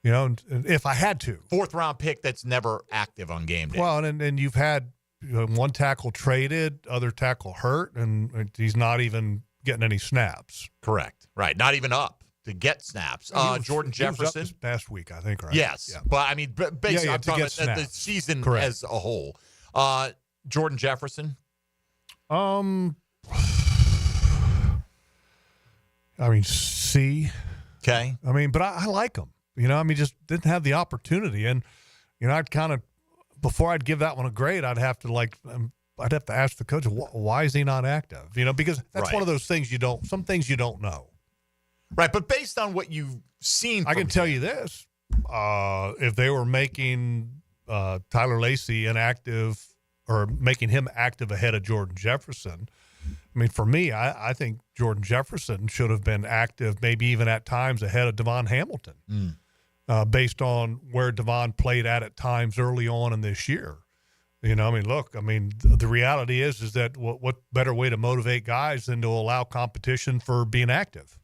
If I had to.
4th round pick that's never active on game day.
Well, and you've had one tackle traded, other tackle hurt, and he's not even getting any snaps.
Correct. Right. Not even up to get snaps. Jordan Jefferson.
He was up this past week, I think, right?
Yes. Yeah. But, I mean, basically, I'm talking about the season as a whole. Jordan Jefferson?
I mean, C.
Okay.
I mean, but I like him. Just didn't have the opportunity. And, I'd kind of, before I'd give that one a grade, I'd have to, I'd have to ask the coach, why is he not active? Because that's one of those things some things you don't know.
Right, but based on what you've seen,
I can tell you this: if they were making Tyler Lacey inactive or making him active ahead of Jordan Jefferson, I mean, for me, I think Jordan Jefferson should have been active, maybe even at times ahead of Devon Hamilton, based on where Devon played at times early on in this year. The reality is that what better way to motivate guys than to allow competition for being active?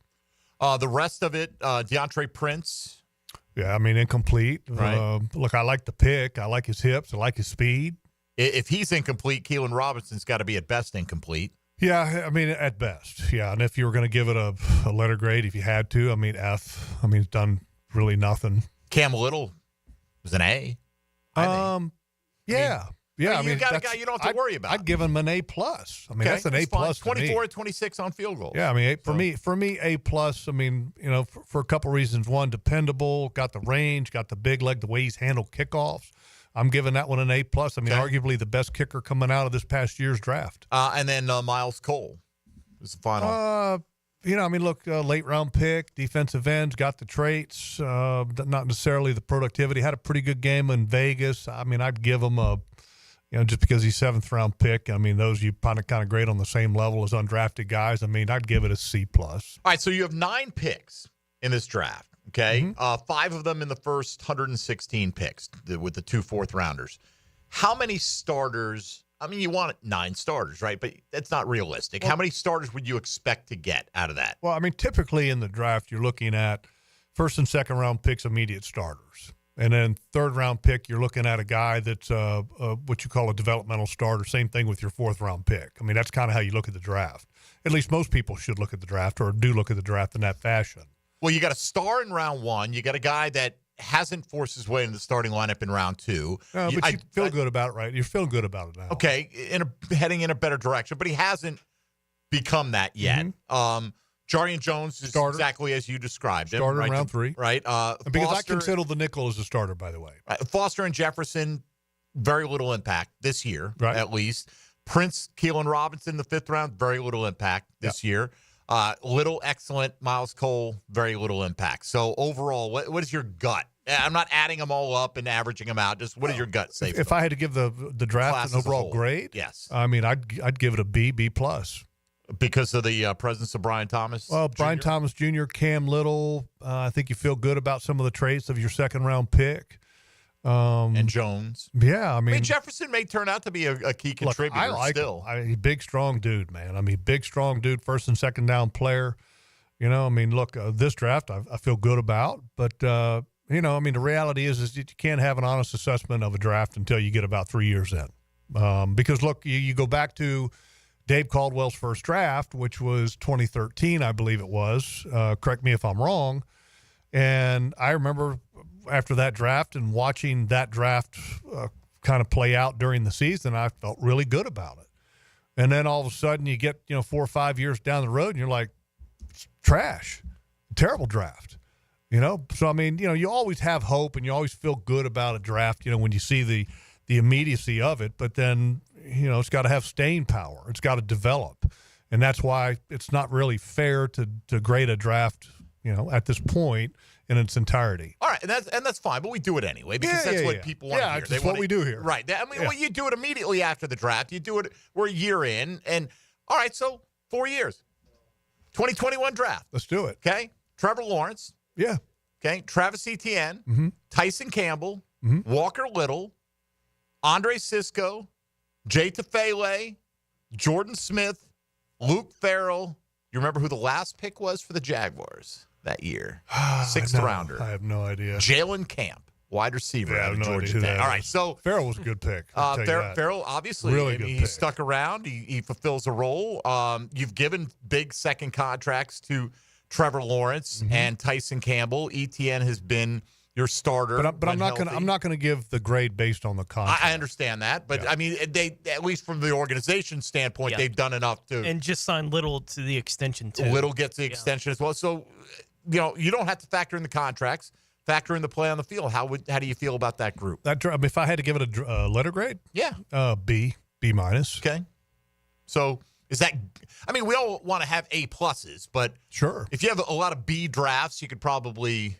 The rest of it, DeAndre Prince.
Yeah, incomplete.
Right.
Look, I like the pick. I like his hips. I like his speed.
If he's incomplete, Keelan Robinson's got to be at best incomplete.
Yeah, at best. Yeah, and if you were going to give it a letter grade, if you had to, F. He's done really nothing.
Cam Little was an A.
Yeah. Yeah,
you got a guy you don't have to worry about.
I'd give him an A+. That's an A+.
24 26 on field goals.
Yeah, for me, A+. For a couple reasons. One, dependable, got the range, got the big leg, the way he's handled kickoffs. I'm giving that one an A+. Arguably the best kicker coming out of this past year's draft.
And then Miles Cole is the final.
Late round pick, defensive ends, got the traits, not necessarily the productivity. Had a pretty good game in Vegas. I'd give him just because he's 7th round pick. Those you kind of grade on the same level as undrafted guys. I'd give it a C+.
All right, so you have 9 picks in this draft. Okay, 5 of them in the first 116 picks with the 2 4th-rounders. How many starters? You want 9 starters, right? But that's not realistic. How many starters would you expect to get out of that?
Well, typically in the draft, you're looking at 1st and 2nd round picks, immediate starters. And then 3rd round pick, you're looking at a guy that's what you call a developmental starter. Same thing with your 4th round pick. That's kind of how you look at the draft. At least most people should look at the draft or do look at the draft in that fashion.
Well, you got a star in round 1. You got a guy that hasn't forced his way into the starting lineup in round 2.
But you feel good about it, right? You're feeling good about it now.
Okay, heading in a better direction, but he hasn't become that yet. Jarian Jones is exactly as you described him.
Starter in round 3.
Right.
Because I consider the nickel as a starter, by the way.
Foster and Jefferson, very little impact this year, at least. Prince, Keelan Robinson, the 5th round, very little impact this year. Little, excellent. Miles Cole, very little impact. So overall, what is your gut? I'm not adding them all up and averaging them out. Just what does your gut say?
If I had to give the draft an overall grade,
yes.
I'd give it a B+.
Because of the presence of Brian Thomas?
Well, Brian Thomas Jr., Cam Little, I think you feel good about some of the traits of your 2nd round pick.
And Jones.
Yeah,
Jefferson may turn out to be a key contributor.
I like
still.
He's a big, strong dude, man. Big, strong dude, 1st and 2nd down player. This draft I feel good about. But, the reality is that you can't have an honest assessment of a draft until you get about 3 years in. Because, look, you go back to Dave Caldwell's first draft, which was 2013, I believe it was. Correct me if I'm wrong. And I remember after that draft and watching that draft kind of play out during the season, I felt really good about it. And then all of a sudden you get, 4 or 5 years down the road and you're like, it's trash, terrible draft, So, you always have hope and you always feel good about a draft, when you see the immediacy of it. But then, it's got to have staying power. It's got to develop. And that's why it's not really fair to grade a draft, at this point in its entirety.
All right, and that's fine, but we do it anyway because that's what people want to hear.
That's what we do here.
Right. Well, you do it immediately after the draft. You do it, we're a year in, and all right, so 4 years. 2021 draft.
Let's do it.
Okay? Trevor Lawrence.
Yeah.
Okay? Travis Etienne. Tyson Campbell. Walker Little. Andre Sisco. Jay Tufele. Jordan Smith. Luke Farrell. You remember who the last pick was for the Jaguars that year? 6th rounder.
I have no idea.
Jalen Camp, wide receiver out of Georgia Tech. All right, so
Farrell was a good pick.
Farrell, obviously,
really good
he
pick.
stuck around. He fulfills a role. You've given big second contracts to Trevor Lawrence and Tyson Campbell. Etienne has been your starter,
but I'm not going to give the grade based on the contract.
I understand that, but they, at least from the organization standpoint, they've done enough to
and just signed Little to the extension too.
Little gets the extension as well. So, you don't have to factor in the contracts, factor in the play on the field. How do you feel about that group?
If I had to give it a letter grade,
B.
B-.
Okay. So is that, I mean, we all want to have A pluses, but
sure,
if you have a lot of B drafts, you could probably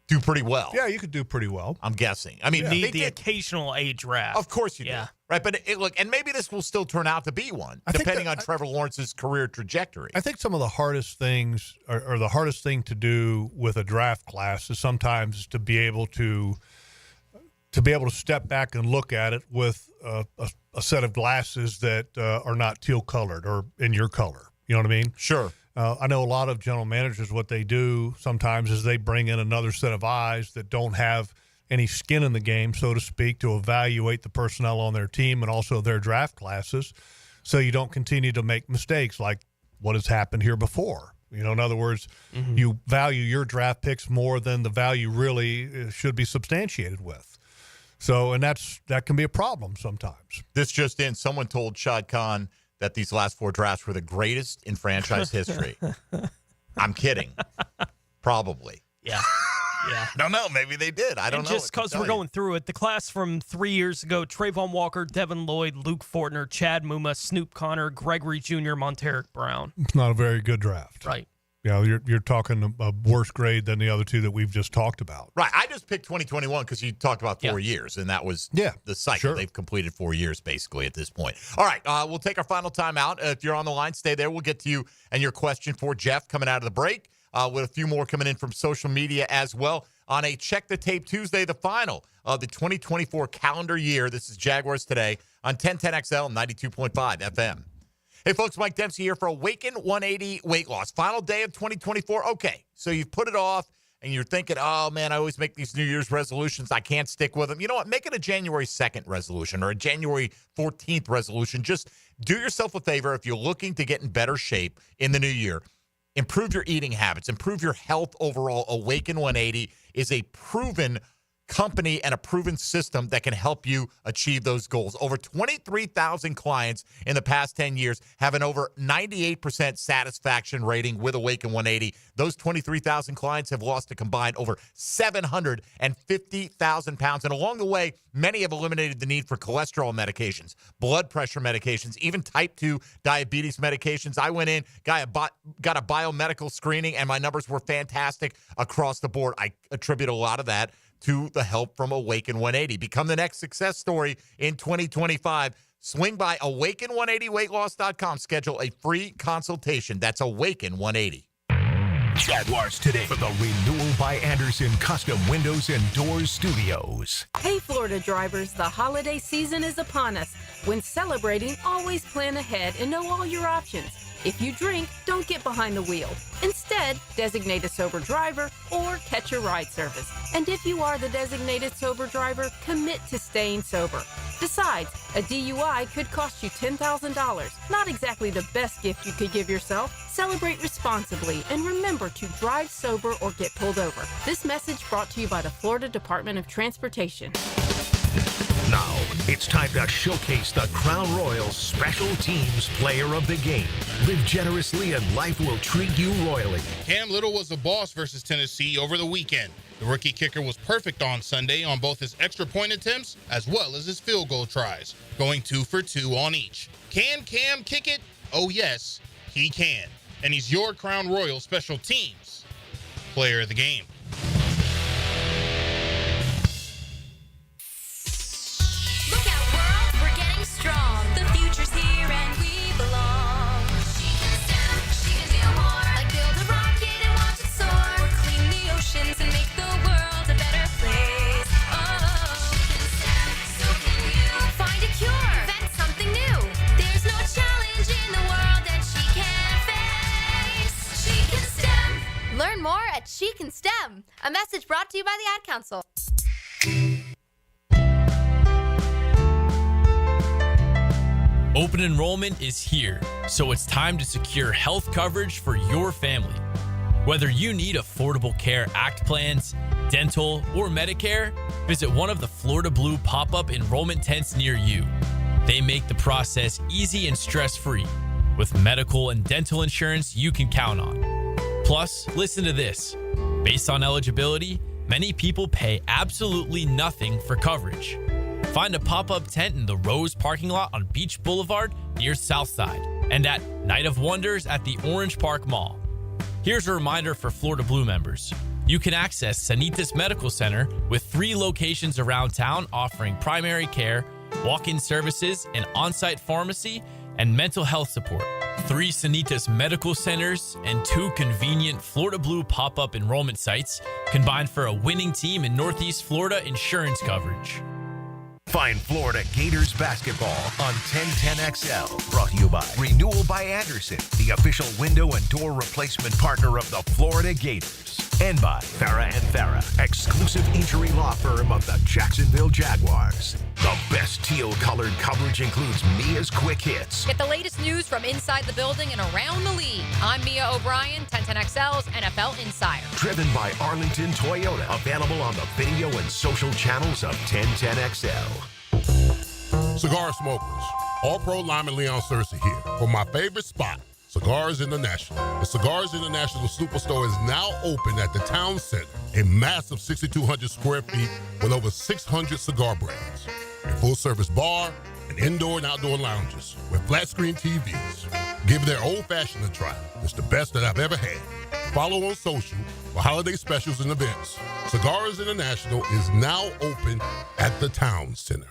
do pretty well.
Yeah, you could do pretty well.
I'm guessing. I mean,
you need the
did,
occasional A draft.
Of course you do. Right, but look, and maybe this will still turn out to be one, depending on Trevor Lawrence's career trajectory.
I think some of the hardest things, or the hardest thing to do with a draft class, is sometimes to be able to step back and look at it with a set of glasses that are not teal colored or in your color. You know what I mean?
Sure.
I know a lot of general managers, what they do sometimes is they bring in another set of eyes that don't have any skin in the game, so to speak, to evaluate the personnel on their team and also their draft classes, so you don't continue to make mistakes like what has happened here before. You know, in other words, you value your draft picks more than the value really should be substantiated with. So, and that can be a problem sometimes.
This just in, someone told Shad Khan that these last 4 drafts were the greatest in franchise history. I'm kidding. Probably.
Yeah. Yeah.
I don't know. Maybe they did. I don't know.
Just because we're going through it, the class from 3 years ago, Trayvon Walker, Devin Lloyd, Luke Fortner, Chad Muma, Snoop Connor, Gregory Jr., Monteric Brown.
It's not a very good draft.
Right.
You know, you're talking a worse grade than the other 2 that we've just talked about.
Right. I just picked 2021 because you talked about 4 years, and that was the cycle.
Sure.
They've completed 4 years, basically, at this point. All right. We'll take our final time out. If you're on the line, stay there. We'll get to you and your question for Jeff coming out of the break, with a few more coming in from social media as well. On a Check the Tape Tuesday, the final of the 2024 calendar year. This is Jaguars Today on 1010XL 92.5 FM. Hey, folks, Mike Dempsey here for Awaken 180 Weight Loss. Final day of 2024. Okay, so you've put it off, and you're thinking, oh, man, I always make these New Year's resolutions. I can't stick with them. You know what? Make it a January 2nd resolution or a January 14th resolution. Just do yourself a favor if you're looking to get in better shape in the new year. Improve your eating habits. Improve your health overall. Awaken 180 is a proven company and a proven system that can help you achieve those goals. Over 23,000 clients in the past 10 years have an over 98% satisfaction rating with Awaken 180. Those 23,000 clients have lost a combined over 750,000 pounds. And along the way, many have eliminated the need for cholesterol medications, blood pressure medications, even type 2 diabetes medications. I went in, got a biomedical screening, and my numbers were fantastic across the board. I attribute a lot of that to the help from Awaken 180. Become the next success story in 2025. Swing by awaken180weightloss.com. Schedule a free consultation. That's Awaken 180.
Jaguars Today for the Renewal by Anderson Custom Windows and Doors Studios.
Hey, Florida drivers, the holiday season is upon us. When celebrating, always plan ahead and know all your options. If you drink, don't get behind the wheel. Instead, designate a sober driver or catch a ride service. And if you are the designated sober driver, commit to staying sober. Besides, a DUI could cost you $10,000. Not exactly the best gift you could give yourself. Celebrate responsibly and remember to drive sober or get pulled over. This message brought to you by the Florida Department of Transportation.
Now, it's time to showcase the Crown Royal Special Teams Player of the Game. Live generously and life will treat you royally.
Cam Little was the boss versus Tennessee over the weekend. The rookie kicker was perfect on Sunday on both his extra point attempts as well as his field goal tries, going 2 for 2 on each. Can Cam kick it? Oh yes, he can. And he's your Crown Royal Special Teams Player of the Game.
Strong. The future's here and we belong. She can stand, she can do more. Like build a rocket and watch it soar. Or clean the oceans and make the world a better place. Oh, she can stand, so can you. Find a cure, invent something new. There's no challenge in the world that she can't face. She can STEM.
Learn more at She Can STEM. A message brought to you by the Ad Council.
Open enrollment is here, so it's time to secure health coverage for your family. Whether you need Affordable Care Act plans, dental, or Medicare, visit one of the Florida Blue pop-up enrollment tents near you. They make the process easy and stress-free, with medical and dental insurance you can count on. Plus, listen to this. Based on eligibility, many people pay absolutely nothing for coverage. Find a pop-up tent in the Rose parking lot on Beach Boulevard near Southside and at Night of Wonders at the Orange Park Mall. Here's a reminder for Florida Blue members. You can access Sanitas Medical Center with 3 locations around town offering primary care, walk-in services, an on-site pharmacy, and mental health support. 3 Sanitas Medical Centers and 2 convenient Florida Blue pop-up enrollment sites combined for a winning team in Northeast Florida insurance coverage.
Find Florida Gators basketball on 1010XL. Brought to you by Renewal by Anderson, the official window and door replacement partner of the Florida Gators. And by Farah and Farah, exclusive injury law firm of the Jacksonville Jaguars. The best teal-colored coverage includes Mia's quick hits.
Get the latest news from inside the building and around the league. I'm Mia O'Brien, 1010XL's NFL Insider.
Driven by Arlington Toyota. Available on the video and social channels of 1010XL.
Cigar smokers, All-Pro Lyman Leon Cersei here for my favorite spot, Cigars International. The Cigars International Superstore is now open at the Town Center, a massive 6,200 square feet with over 600 cigar brands. A full-service bar and indoor and outdoor lounges with flat-screen TVs. Give their old-fashioned a try. It's the best that I've ever had. Follow on social for holiday specials and events. Cigars International is now open at the Town Center.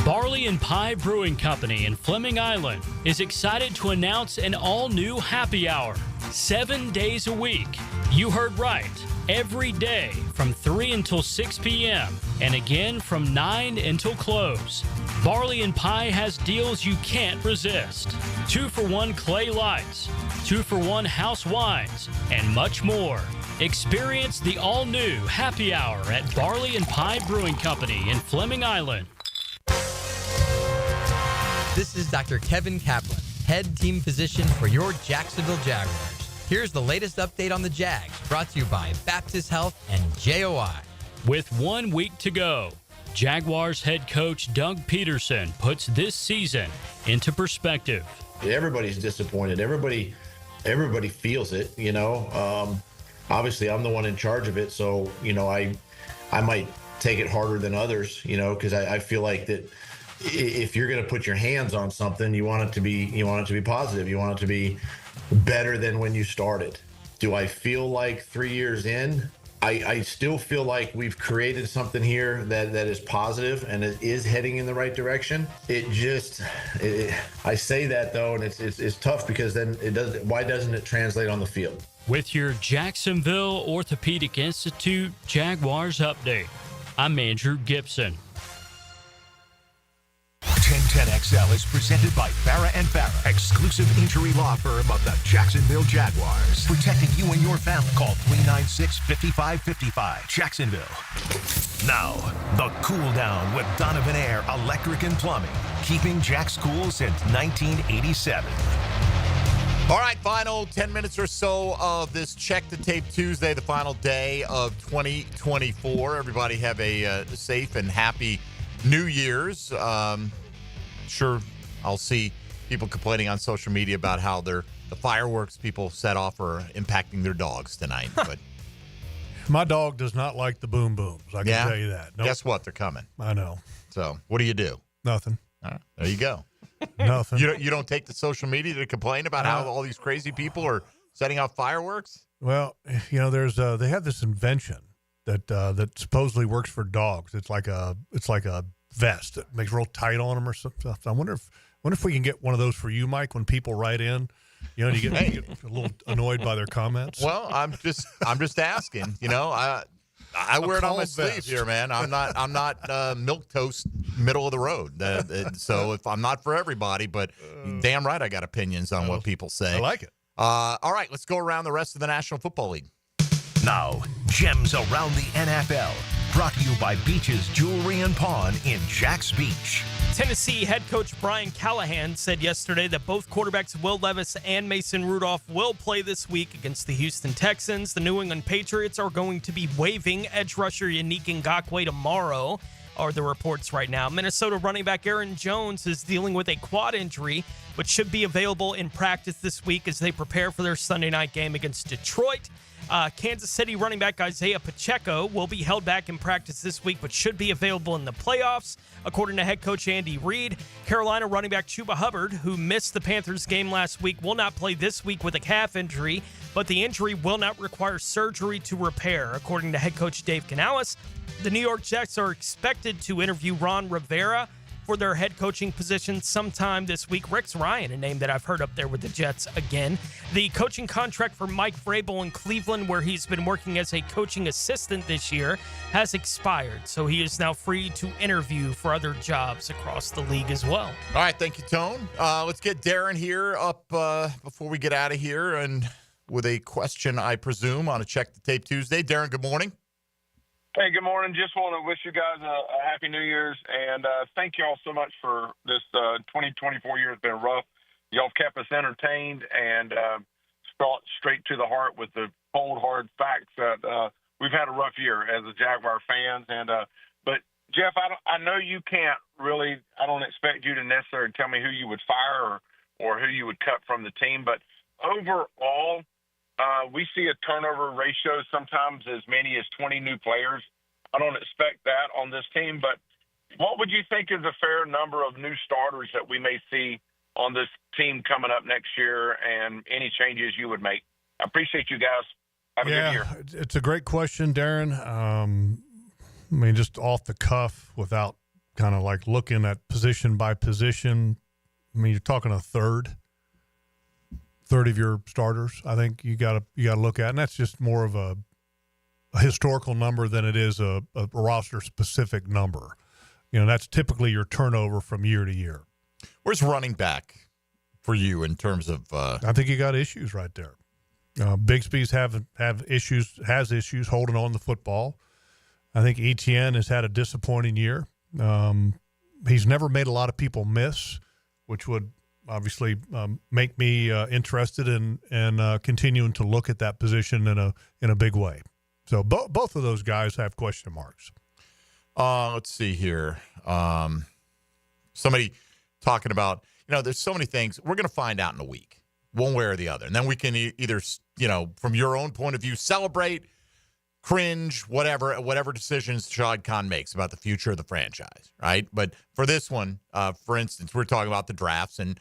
Barley and Pie Brewing Company in Fleming Island is excited to announce an all-new happy hour, 7 days a week. You heard right. Every day from 3 until 6 p.m. and again from 9 until close. Barley and Pie has deals you can't resist. 2-for-1 clay lights, 2-for-1 house wines, and much more. Experience the all-new happy hour at Barley and Pie Brewing Company in Fleming Island.
This is Dr. Kevin Kaplan, head team physician for your Jacksonville Jaguars. Here's the latest update on the Jags, brought to you by Baptist Health and JOI.
With 1 week to go, Jaguars head coach Doug Peterson puts this season into perspective.
Everybody's disappointed. Everybody feels it, you know. Obviously, I'm the one in charge of it, so, you know, I might take it harder than others, you know, because I feel like that if you're going to put your hands on something, you want it to be positive. You want it to be better than when you started. Do I feel like 3 years in? I still feel like we've created something here that is positive and it is heading in the right direction. I say that though, and it's tough because then why doesn't it translate on the field?
With your Jacksonville Orthopedic Institute Jaguars update, I'm Andrew Gibson.
1010XL is presented by Farah and Farah, exclusive injury law firm of the Jacksonville Jaguars. Protecting you and your family. Call 396-5555. Jacksonville. Now, the cool down with Donovan Air Electric and Plumbing. Keeping Jack's cool since 1987.
All right, final 10 minutes or so of this Check the Tape Tuesday, the final day of 2024. Everybody have a safe and happy New Year's. Sure, I'll see people complaining on social media about how the fireworks people set off are impacting their dogs tonight. But
my dog does not like the boom booms. I can tell you that.
Nope. Guess what? They're coming.
I know.
So what do?
Nothing.
All right, there you go.
Nothing.
You don't take to social media to complain about how all these crazy people are setting off fireworks?
Well, you know, there's they have this invention that supposedly works for dogs. It's like a vest that makes real tight on them or something. I wonder if we can get one of those for you, Mike, when people write in. You know, you get a little annoyed by their comments.
Well, I'm just asking. You know, I wear it on my sleeve here, man. I'm not milquetoast middle of the road. So if I'm not for everybody, but damn right I got opinions on what people say.
I like it.
All right, let's go around the rest of the National Football League.
Now, gems around the NFL. Brought to you by Beach's Jewelry and Pawn in Jack's Beach.
Tennessee head coach Brian Callahan said yesterday that both quarterbacks Will Levis and Mason Rudolph will play this week against the Houston Texans. The New England Patriots are going to be waiving edge rusher Yannick Ngakoue tomorrow, are the reports right now. Minnesota running back Aaron Jones is dealing with a quad injury, but should be available in practice this week as they prepare for their Sunday night game against Detroit. Kansas City running back Isaiah Pacheco will be held back in practice this week, but should be available in the playoffs, according to head coach Andy Reid. Carolina running back Chuba Hubbard, who missed the Panthers game last week, will not play this week with a calf injury, but the injury will not require surgery to repair, according to head coach Dave Canales. The New York Jets are expected to interview Ron Rivera for their head coaching position sometime this week. Rex Ryan, a name that I've heard up there with the Jets again. The coaching contract for Mike Vrabel in Cleveland, where he's been working as a coaching assistant this year, has expired. So he is now free to interview for other jobs across the league as well.
All right, thank you, Tone. Let's get Darren here up before we get out of here, and with a question, I presume, on a Check the Tape Tuesday. Darren, good morning.
Hey, good morning. Just want to wish you guys a happy New Year's, and thank you all so much for this 2024 year. Has been rough. Y'all kept us entertained and brought straight to the heart with the cold, hard facts that we've had a rough year as a Jaguar fans. And but Jeff, I know you can't really. I don't expect you to necessarily tell me who you would fire or who you would cut from the team, but overall. We see a turnover ratio sometimes as many as 20 new players. I don't expect that on this team, but what would you think is a fair number of new starters that we may see on this team coming up next year, and any changes you would make? I appreciate you guys. Have a good year.
It's a great question, Darren. I mean, just off the cuff without kind of like looking at position by position. I mean, you're talking a third of your starters, I think you got to look at, and that's just more of a historical number than it is a roster specific number. You know, that's typically your turnover from year to year.
Where's running back for you in terms of?
I think you got issues right there. Bigsby's has issues holding on the football. I think Etienne has had a disappointing year. He's never made a lot of people miss, which would obviously make me interested in continuing to look at that position in a big way. So both of those guys have question marks.
Let's see here. Somebody talking about, there's so many things. We're going to find out in a week, one way or the other. And then we can either, from your own point of view, celebrate, cringe, whatever decisions Shad Khan makes about the future of the franchise, right? But for this one, for instance, we're talking about the drafts, and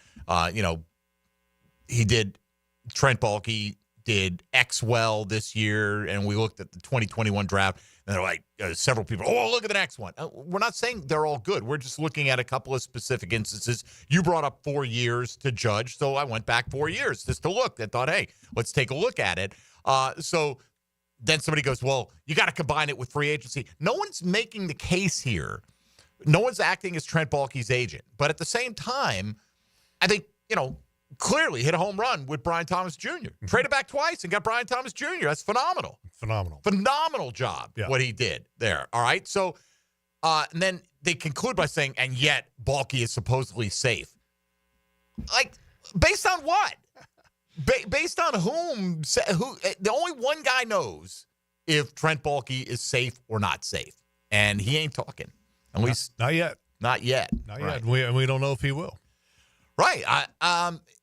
Trent Baalke did X well this year, and we looked at the 2021 draft, and they're like, several people, look at the next one. We're not saying they're all good. We're just looking at a couple of specific instances. You brought up 4 years to judge, so I went back 4 years just to look and thought, hey, let's take a look at it. So then somebody goes, well, you got to combine it with free agency. No one's making the case here. No one's acting as Trent Baalke's agent. But at the same time, I think, clearly hit a home run with Brian Thomas Jr. Mm-hmm. Traded back twice and got Brian Thomas Jr. That's phenomenal. Phenomenal job, what he did there. All right. So, and then they conclude by saying, and yet Baalke is supposedly safe. Like, based on what? Based on whom? The only one guy knows if Trent Baalke is safe or not safe, and he ain't talking. At least
not yet.
Not yet.
Right. We don't know if he will.
Right.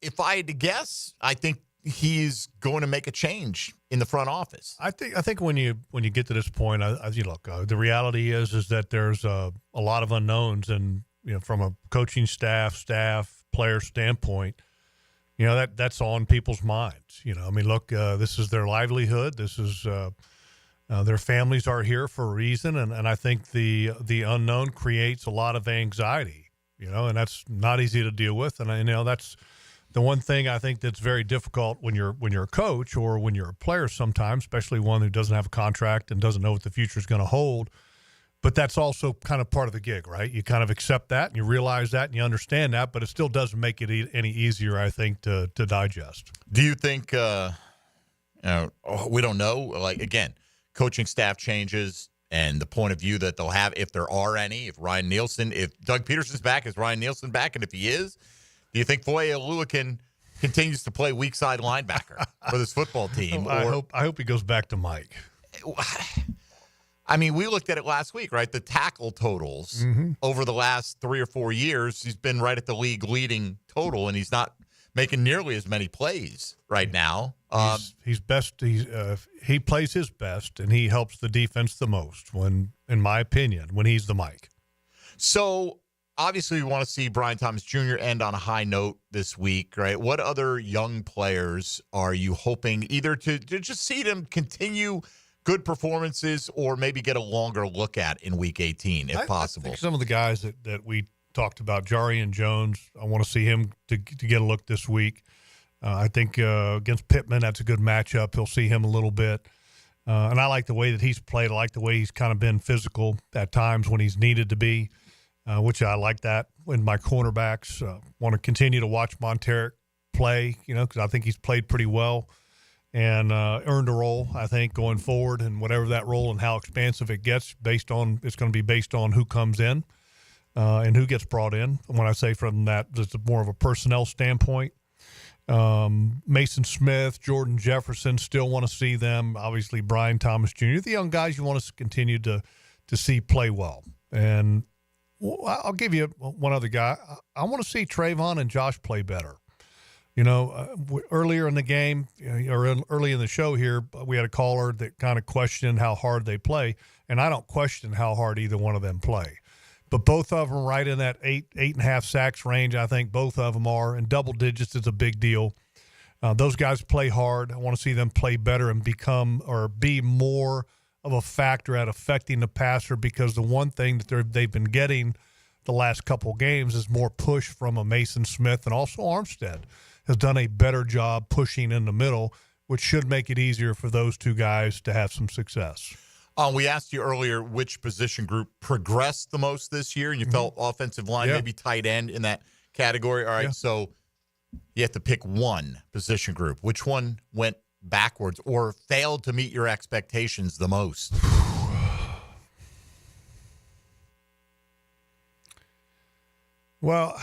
If I had to guess, I think he's going to make a change in the front office.
I think when you get to this point, the reality is that there's a lot of unknowns, and from a coaching staff, player standpoint. That's on people's minds. This is their livelihood. This is their families are here for a reason, and I think the unknown creates a lot of anxiety. And that's not easy to deal with. And that's the one thing I think that's very difficult when you're a coach or when you're a player sometimes, especially one who doesn't have a contract and doesn't know what the future is going to hold. But that's also kind of part of the gig, right? You kind of accept that and you realize that and you understand that, but it still doesn't make it any easier, I think, to digest.
Do you think, we don't know, like, again, coaching staff changes and the point of view that they'll have, if there are any, if Doug Peterson's back, is Ryan Nielsen back? And if he is, do you think Foye Oluokun continues to play weak side linebacker for this football team?
I hope he goes back to Mike.
I mean, we looked at it last week, right? The tackle totals over the last 3 or 4 years, he's been right at the league leading total, and he's not making nearly as many plays right now.
He's best. He plays his best, and he helps the defense the most. When, in my opinion, when he's the Mike.
So obviously, we want to see Brian Thomas Jr. end on a high note this week, right? What other young players are you hoping either to just see them continue good performances or maybe get a longer look at in Week 18, if possible?
I think some of the guys that we talked about, Jarian Jones, I want to see him to get a look this week. I think against Pittman, that's a good matchup. He'll see him a little bit. And I like the way that he's played. I like the way he's kind of been physical at times when he's needed to be, which I like that in my cornerbacks. Want to continue to watch Monteric play, because I think he's played pretty well and earned a role, I think, going forward. And whatever that role and how expansive it gets, it's going to be based on who comes in and who gets brought in. When I say from that, it's more of a personnel standpoint. Mason Smith, Jordan Jefferson, still want to see them. Obviously, Brian Thomas Jr., the young guys you want to continue to see play well. And I'll give you one other guy. I want to see Trayvon and Josh play better. Earlier in the game, or early in the show here, we had a caller that kind of questioned how hard they play, and I don't question how hard either one of them play. But both of them right in that 8.5 sacks range. I think both of them are, and double digits is a big deal. Those guys play hard. I want to see them play better and be more of a factor at affecting the passer, because the one thing that they've been getting the last couple games is more push from a Mason Smith, and also Armstead has done a better job pushing in the middle, which should make it easier for those two guys to have some success.
We asked you earlier which position group progressed the most this year, and you felt offensive line, maybe tight end in that category. All right, so you have to pick one position group. Which one went backwards or failed to meet your expectations the most?
Well,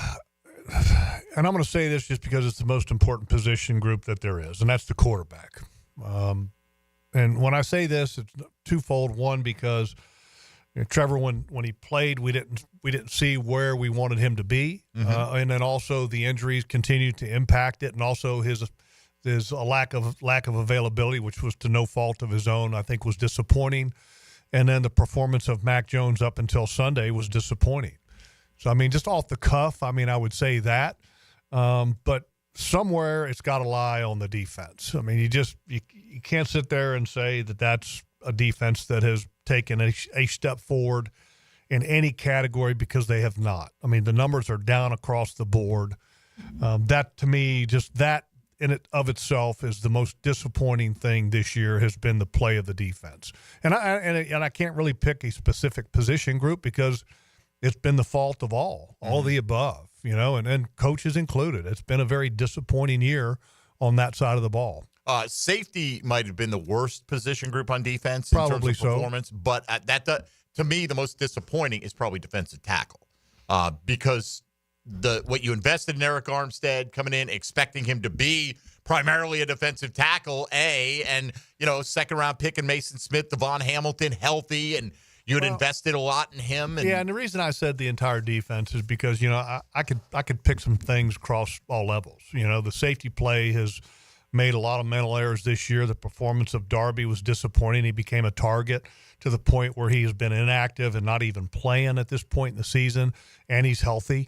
and I'm going to say this just because it's the most important position group that there is, and that's the quarterback. And when I say this, it's twofold. One, because Trevor, when he played, we didn't see where we wanted him to be, and then also the injuries continued to impact it, and also his lack of availability, which was to no fault of his own, I think was disappointing. And then the performance of Mac Jones up until Sunday was disappointing. So, I mean, just off the cuff, I would say that. But somewhere it's got to lie on the defense. I mean, you can't sit there and say that that's a defense that has taken a step forward in any category, because they have not. I mean, the numbers are down across the board. That, to me, just that in it of itself is the most disappointing thing this year, has been the play of the defense. And I can't really pick a specific position group, because it's been the fault of all the above, and coaches included. It's been a very disappointing year on that side of the ball.
Safety might have been the worst position group on defense in
Probably
terms of performance, but to me, the most disappointing is probably defensive tackle, because what you invested in Eric Armstead coming in, expecting him to be primarily a defensive tackle, and second round pick in Mason Smith, Devon Hamilton healthy, and you had invested a lot in him.
And the reason I said the entire defense is because, I could pick some things across all levels. The safety play has made a lot of mental errors this year. The performance of Darby was disappointing. He became a target to the point where he has been inactive and not even playing at this point in the season, and he's healthy.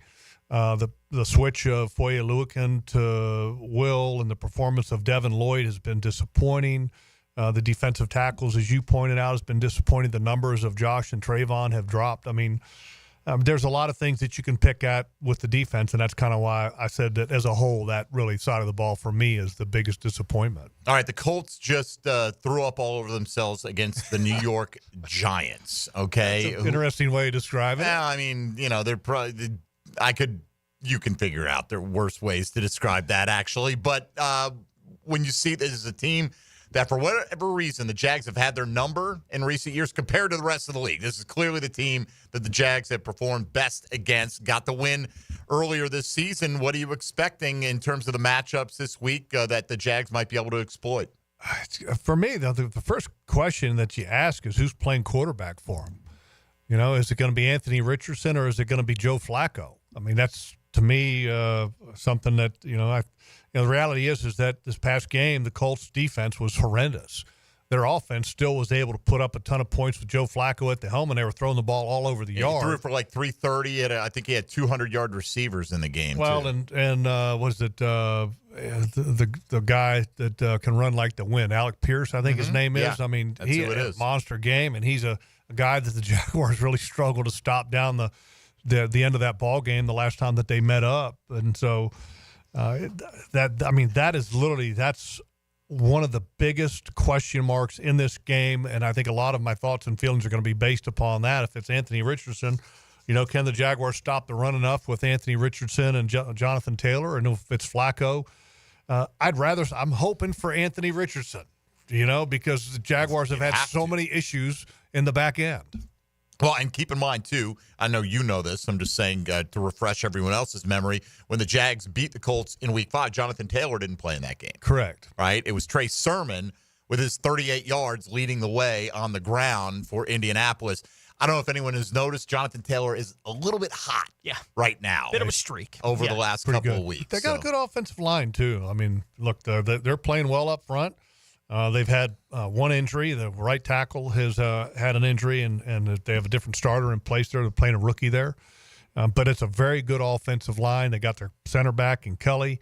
The switch of Foye Oluokun to Will and the performance of Devin Lloyd has been disappointing. The defensive tackles, as you pointed out, has been disappointing. The numbers of Josh and Trayvon have dropped. I mean, there's a lot of things that you can pick at with the defense, and that's kind of why I said that as a whole, that really side of the ball for me is the biggest disappointment.
All right, the Colts just threw up all over themselves against the New York Giants, okay?
That's an interesting way to describe it.
Yeah, I mean, they're probably you can figure out there are worse ways to describe that, actually. But when you see this as a team that for whatever reason the Jags have had their number in recent years compared to the rest of the league. This is clearly the team that the Jags have performed best against. Got the win earlier this season. What are you expecting in terms of the matchups this week that the Jags might be able to exploit?
For me, the first question that you ask is who's playing quarterback for them. Is it going to be Anthony Richardson or is it going to be Joe Flacco? I mean, that's to me, something that, the reality is that this past game, the Colts defense was horrendous. Their offense still was able to put up a ton of points with Joe Flacco at the helm, and they were throwing the ball all over the yard.
He threw for like 330. I think he had 200-yard receivers in the game.
Well,
too.
and was it the guy that can run like the wind, Alec Pierce, I think his name is.
Yeah,
I mean,
that's
he
who
had
it
a
is.
monster game, and he's a guy that the Jaguars really struggled to stop down the end of that ball game the last time that they met up. And so that's one of the biggest question marks in this game, and I think a lot of my thoughts and feelings are going to be based upon that. If it's Anthony Richardson, can the Jaguars stop the run enough with Anthony Richardson and Jonathan Taylor? And if it's Flacco, I'm hoping for Anthony Richardson, because the Jaguars have had so many issues in the back end.
Well, and keep in mind, too, I know you know this. I'm just saying to refresh everyone else's memory, when the Jags beat the Colts in Week 5, Jonathan Taylor didn't play in that game.
Correct.
Right? It was Trey Sermon with his 38 yards leading the way on the ground for Indianapolis. I don't know if anyone has noticed, Jonathan Taylor is a little bit hot right now.
Bit of a streak.
Over the last
Pretty
couple
good.
of weeks.
They got a good offensive line, too. I mean, look, they're playing well up front. They've had one injury. The right tackle has had an injury, and they have a different starter in place there. They're playing a rookie there. But it's a very good offensive line. They got their center back in Kelly.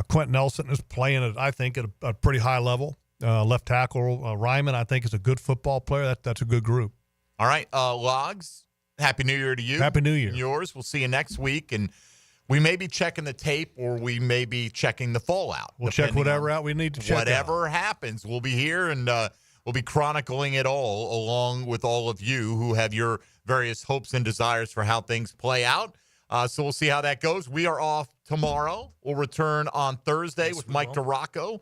Quentin Nelson is playing, I think, at a pretty high level. Left tackle Ryman, I think, is a good football player. That's a good group.
All right, Logs, Happy New Year to you.
Happy New Year.
And yours. We'll see you next week, and we may be checking the tape or we may be checking the fallout.
We'll check whatever out we need to check
Whatever happens, we'll be here, and we'll be chronicling it all along with all of you who have your various hopes and desires for how things play out. So we'll see how that goes. We are off tomorrow. We'll return on Thursday with Mike DeRocco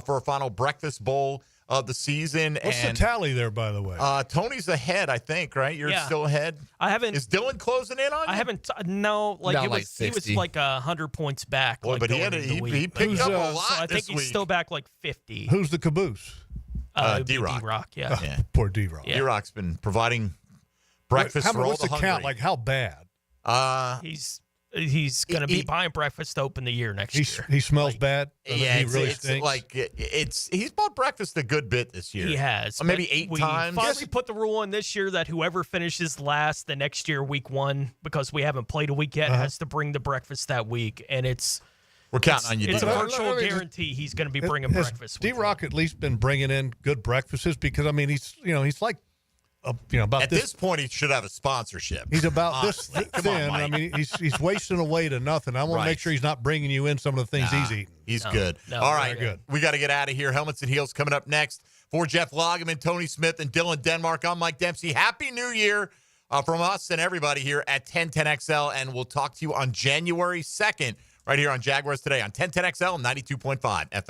for a final breakfast bowl of the season.
What's the tally there, by the way?
Tony's ahead, I think, right? You're still ahead?
I haven't.
Is Dylan closing in on you?
I haven't. No, he was like 100 points back.
Boy, but he picked up a lot
so I think
this
he's
week.
still back like 50.
Who's the caboose?
D-Rock.
D-Rock, yeah.
Poor D-Rock.
Yeah.
D-Rock's been providing breakfast for all
what's
the
the
hungry.
count? Like, how bad?
He's going to be buying breakfast to open the year next year.
He smells bad?
Yeah,
he
it's,
really
it's
stinks?
like he's bought breakfast a good bit this year.
He has.
Maybe
but
8
we
times.
finally put the rule in this year that whoever finishes last the next year, week 1, because we haven't played a week yet, has to bring the breakfast that week. And
we're counting on you.
It's a
D-Rock.
virtual guarantee he's going to be bringing breakfast.
D-Rock at least been bringing in good breakfasts? Because, I mean, he's like, about
At this point, he should have a sponsorship.
He's about this
Come
thin.
on,
I
Mike.
mean, he's wasting away to nothing. I want to make sure he's not bringing you in some of the things he's eating.
He's good. All right,
Very good.
we got to get out of here. Helmets and Heels coming up next. For Jeff Lageman, Tony Smith, and Dylan Denmark, I'm Mike Dempsey. Happy New Year from us and everybody here at 1010XL, and we'll talk to you on January 2nd right here on Jaguars Today on 1010XL 92.5 FM.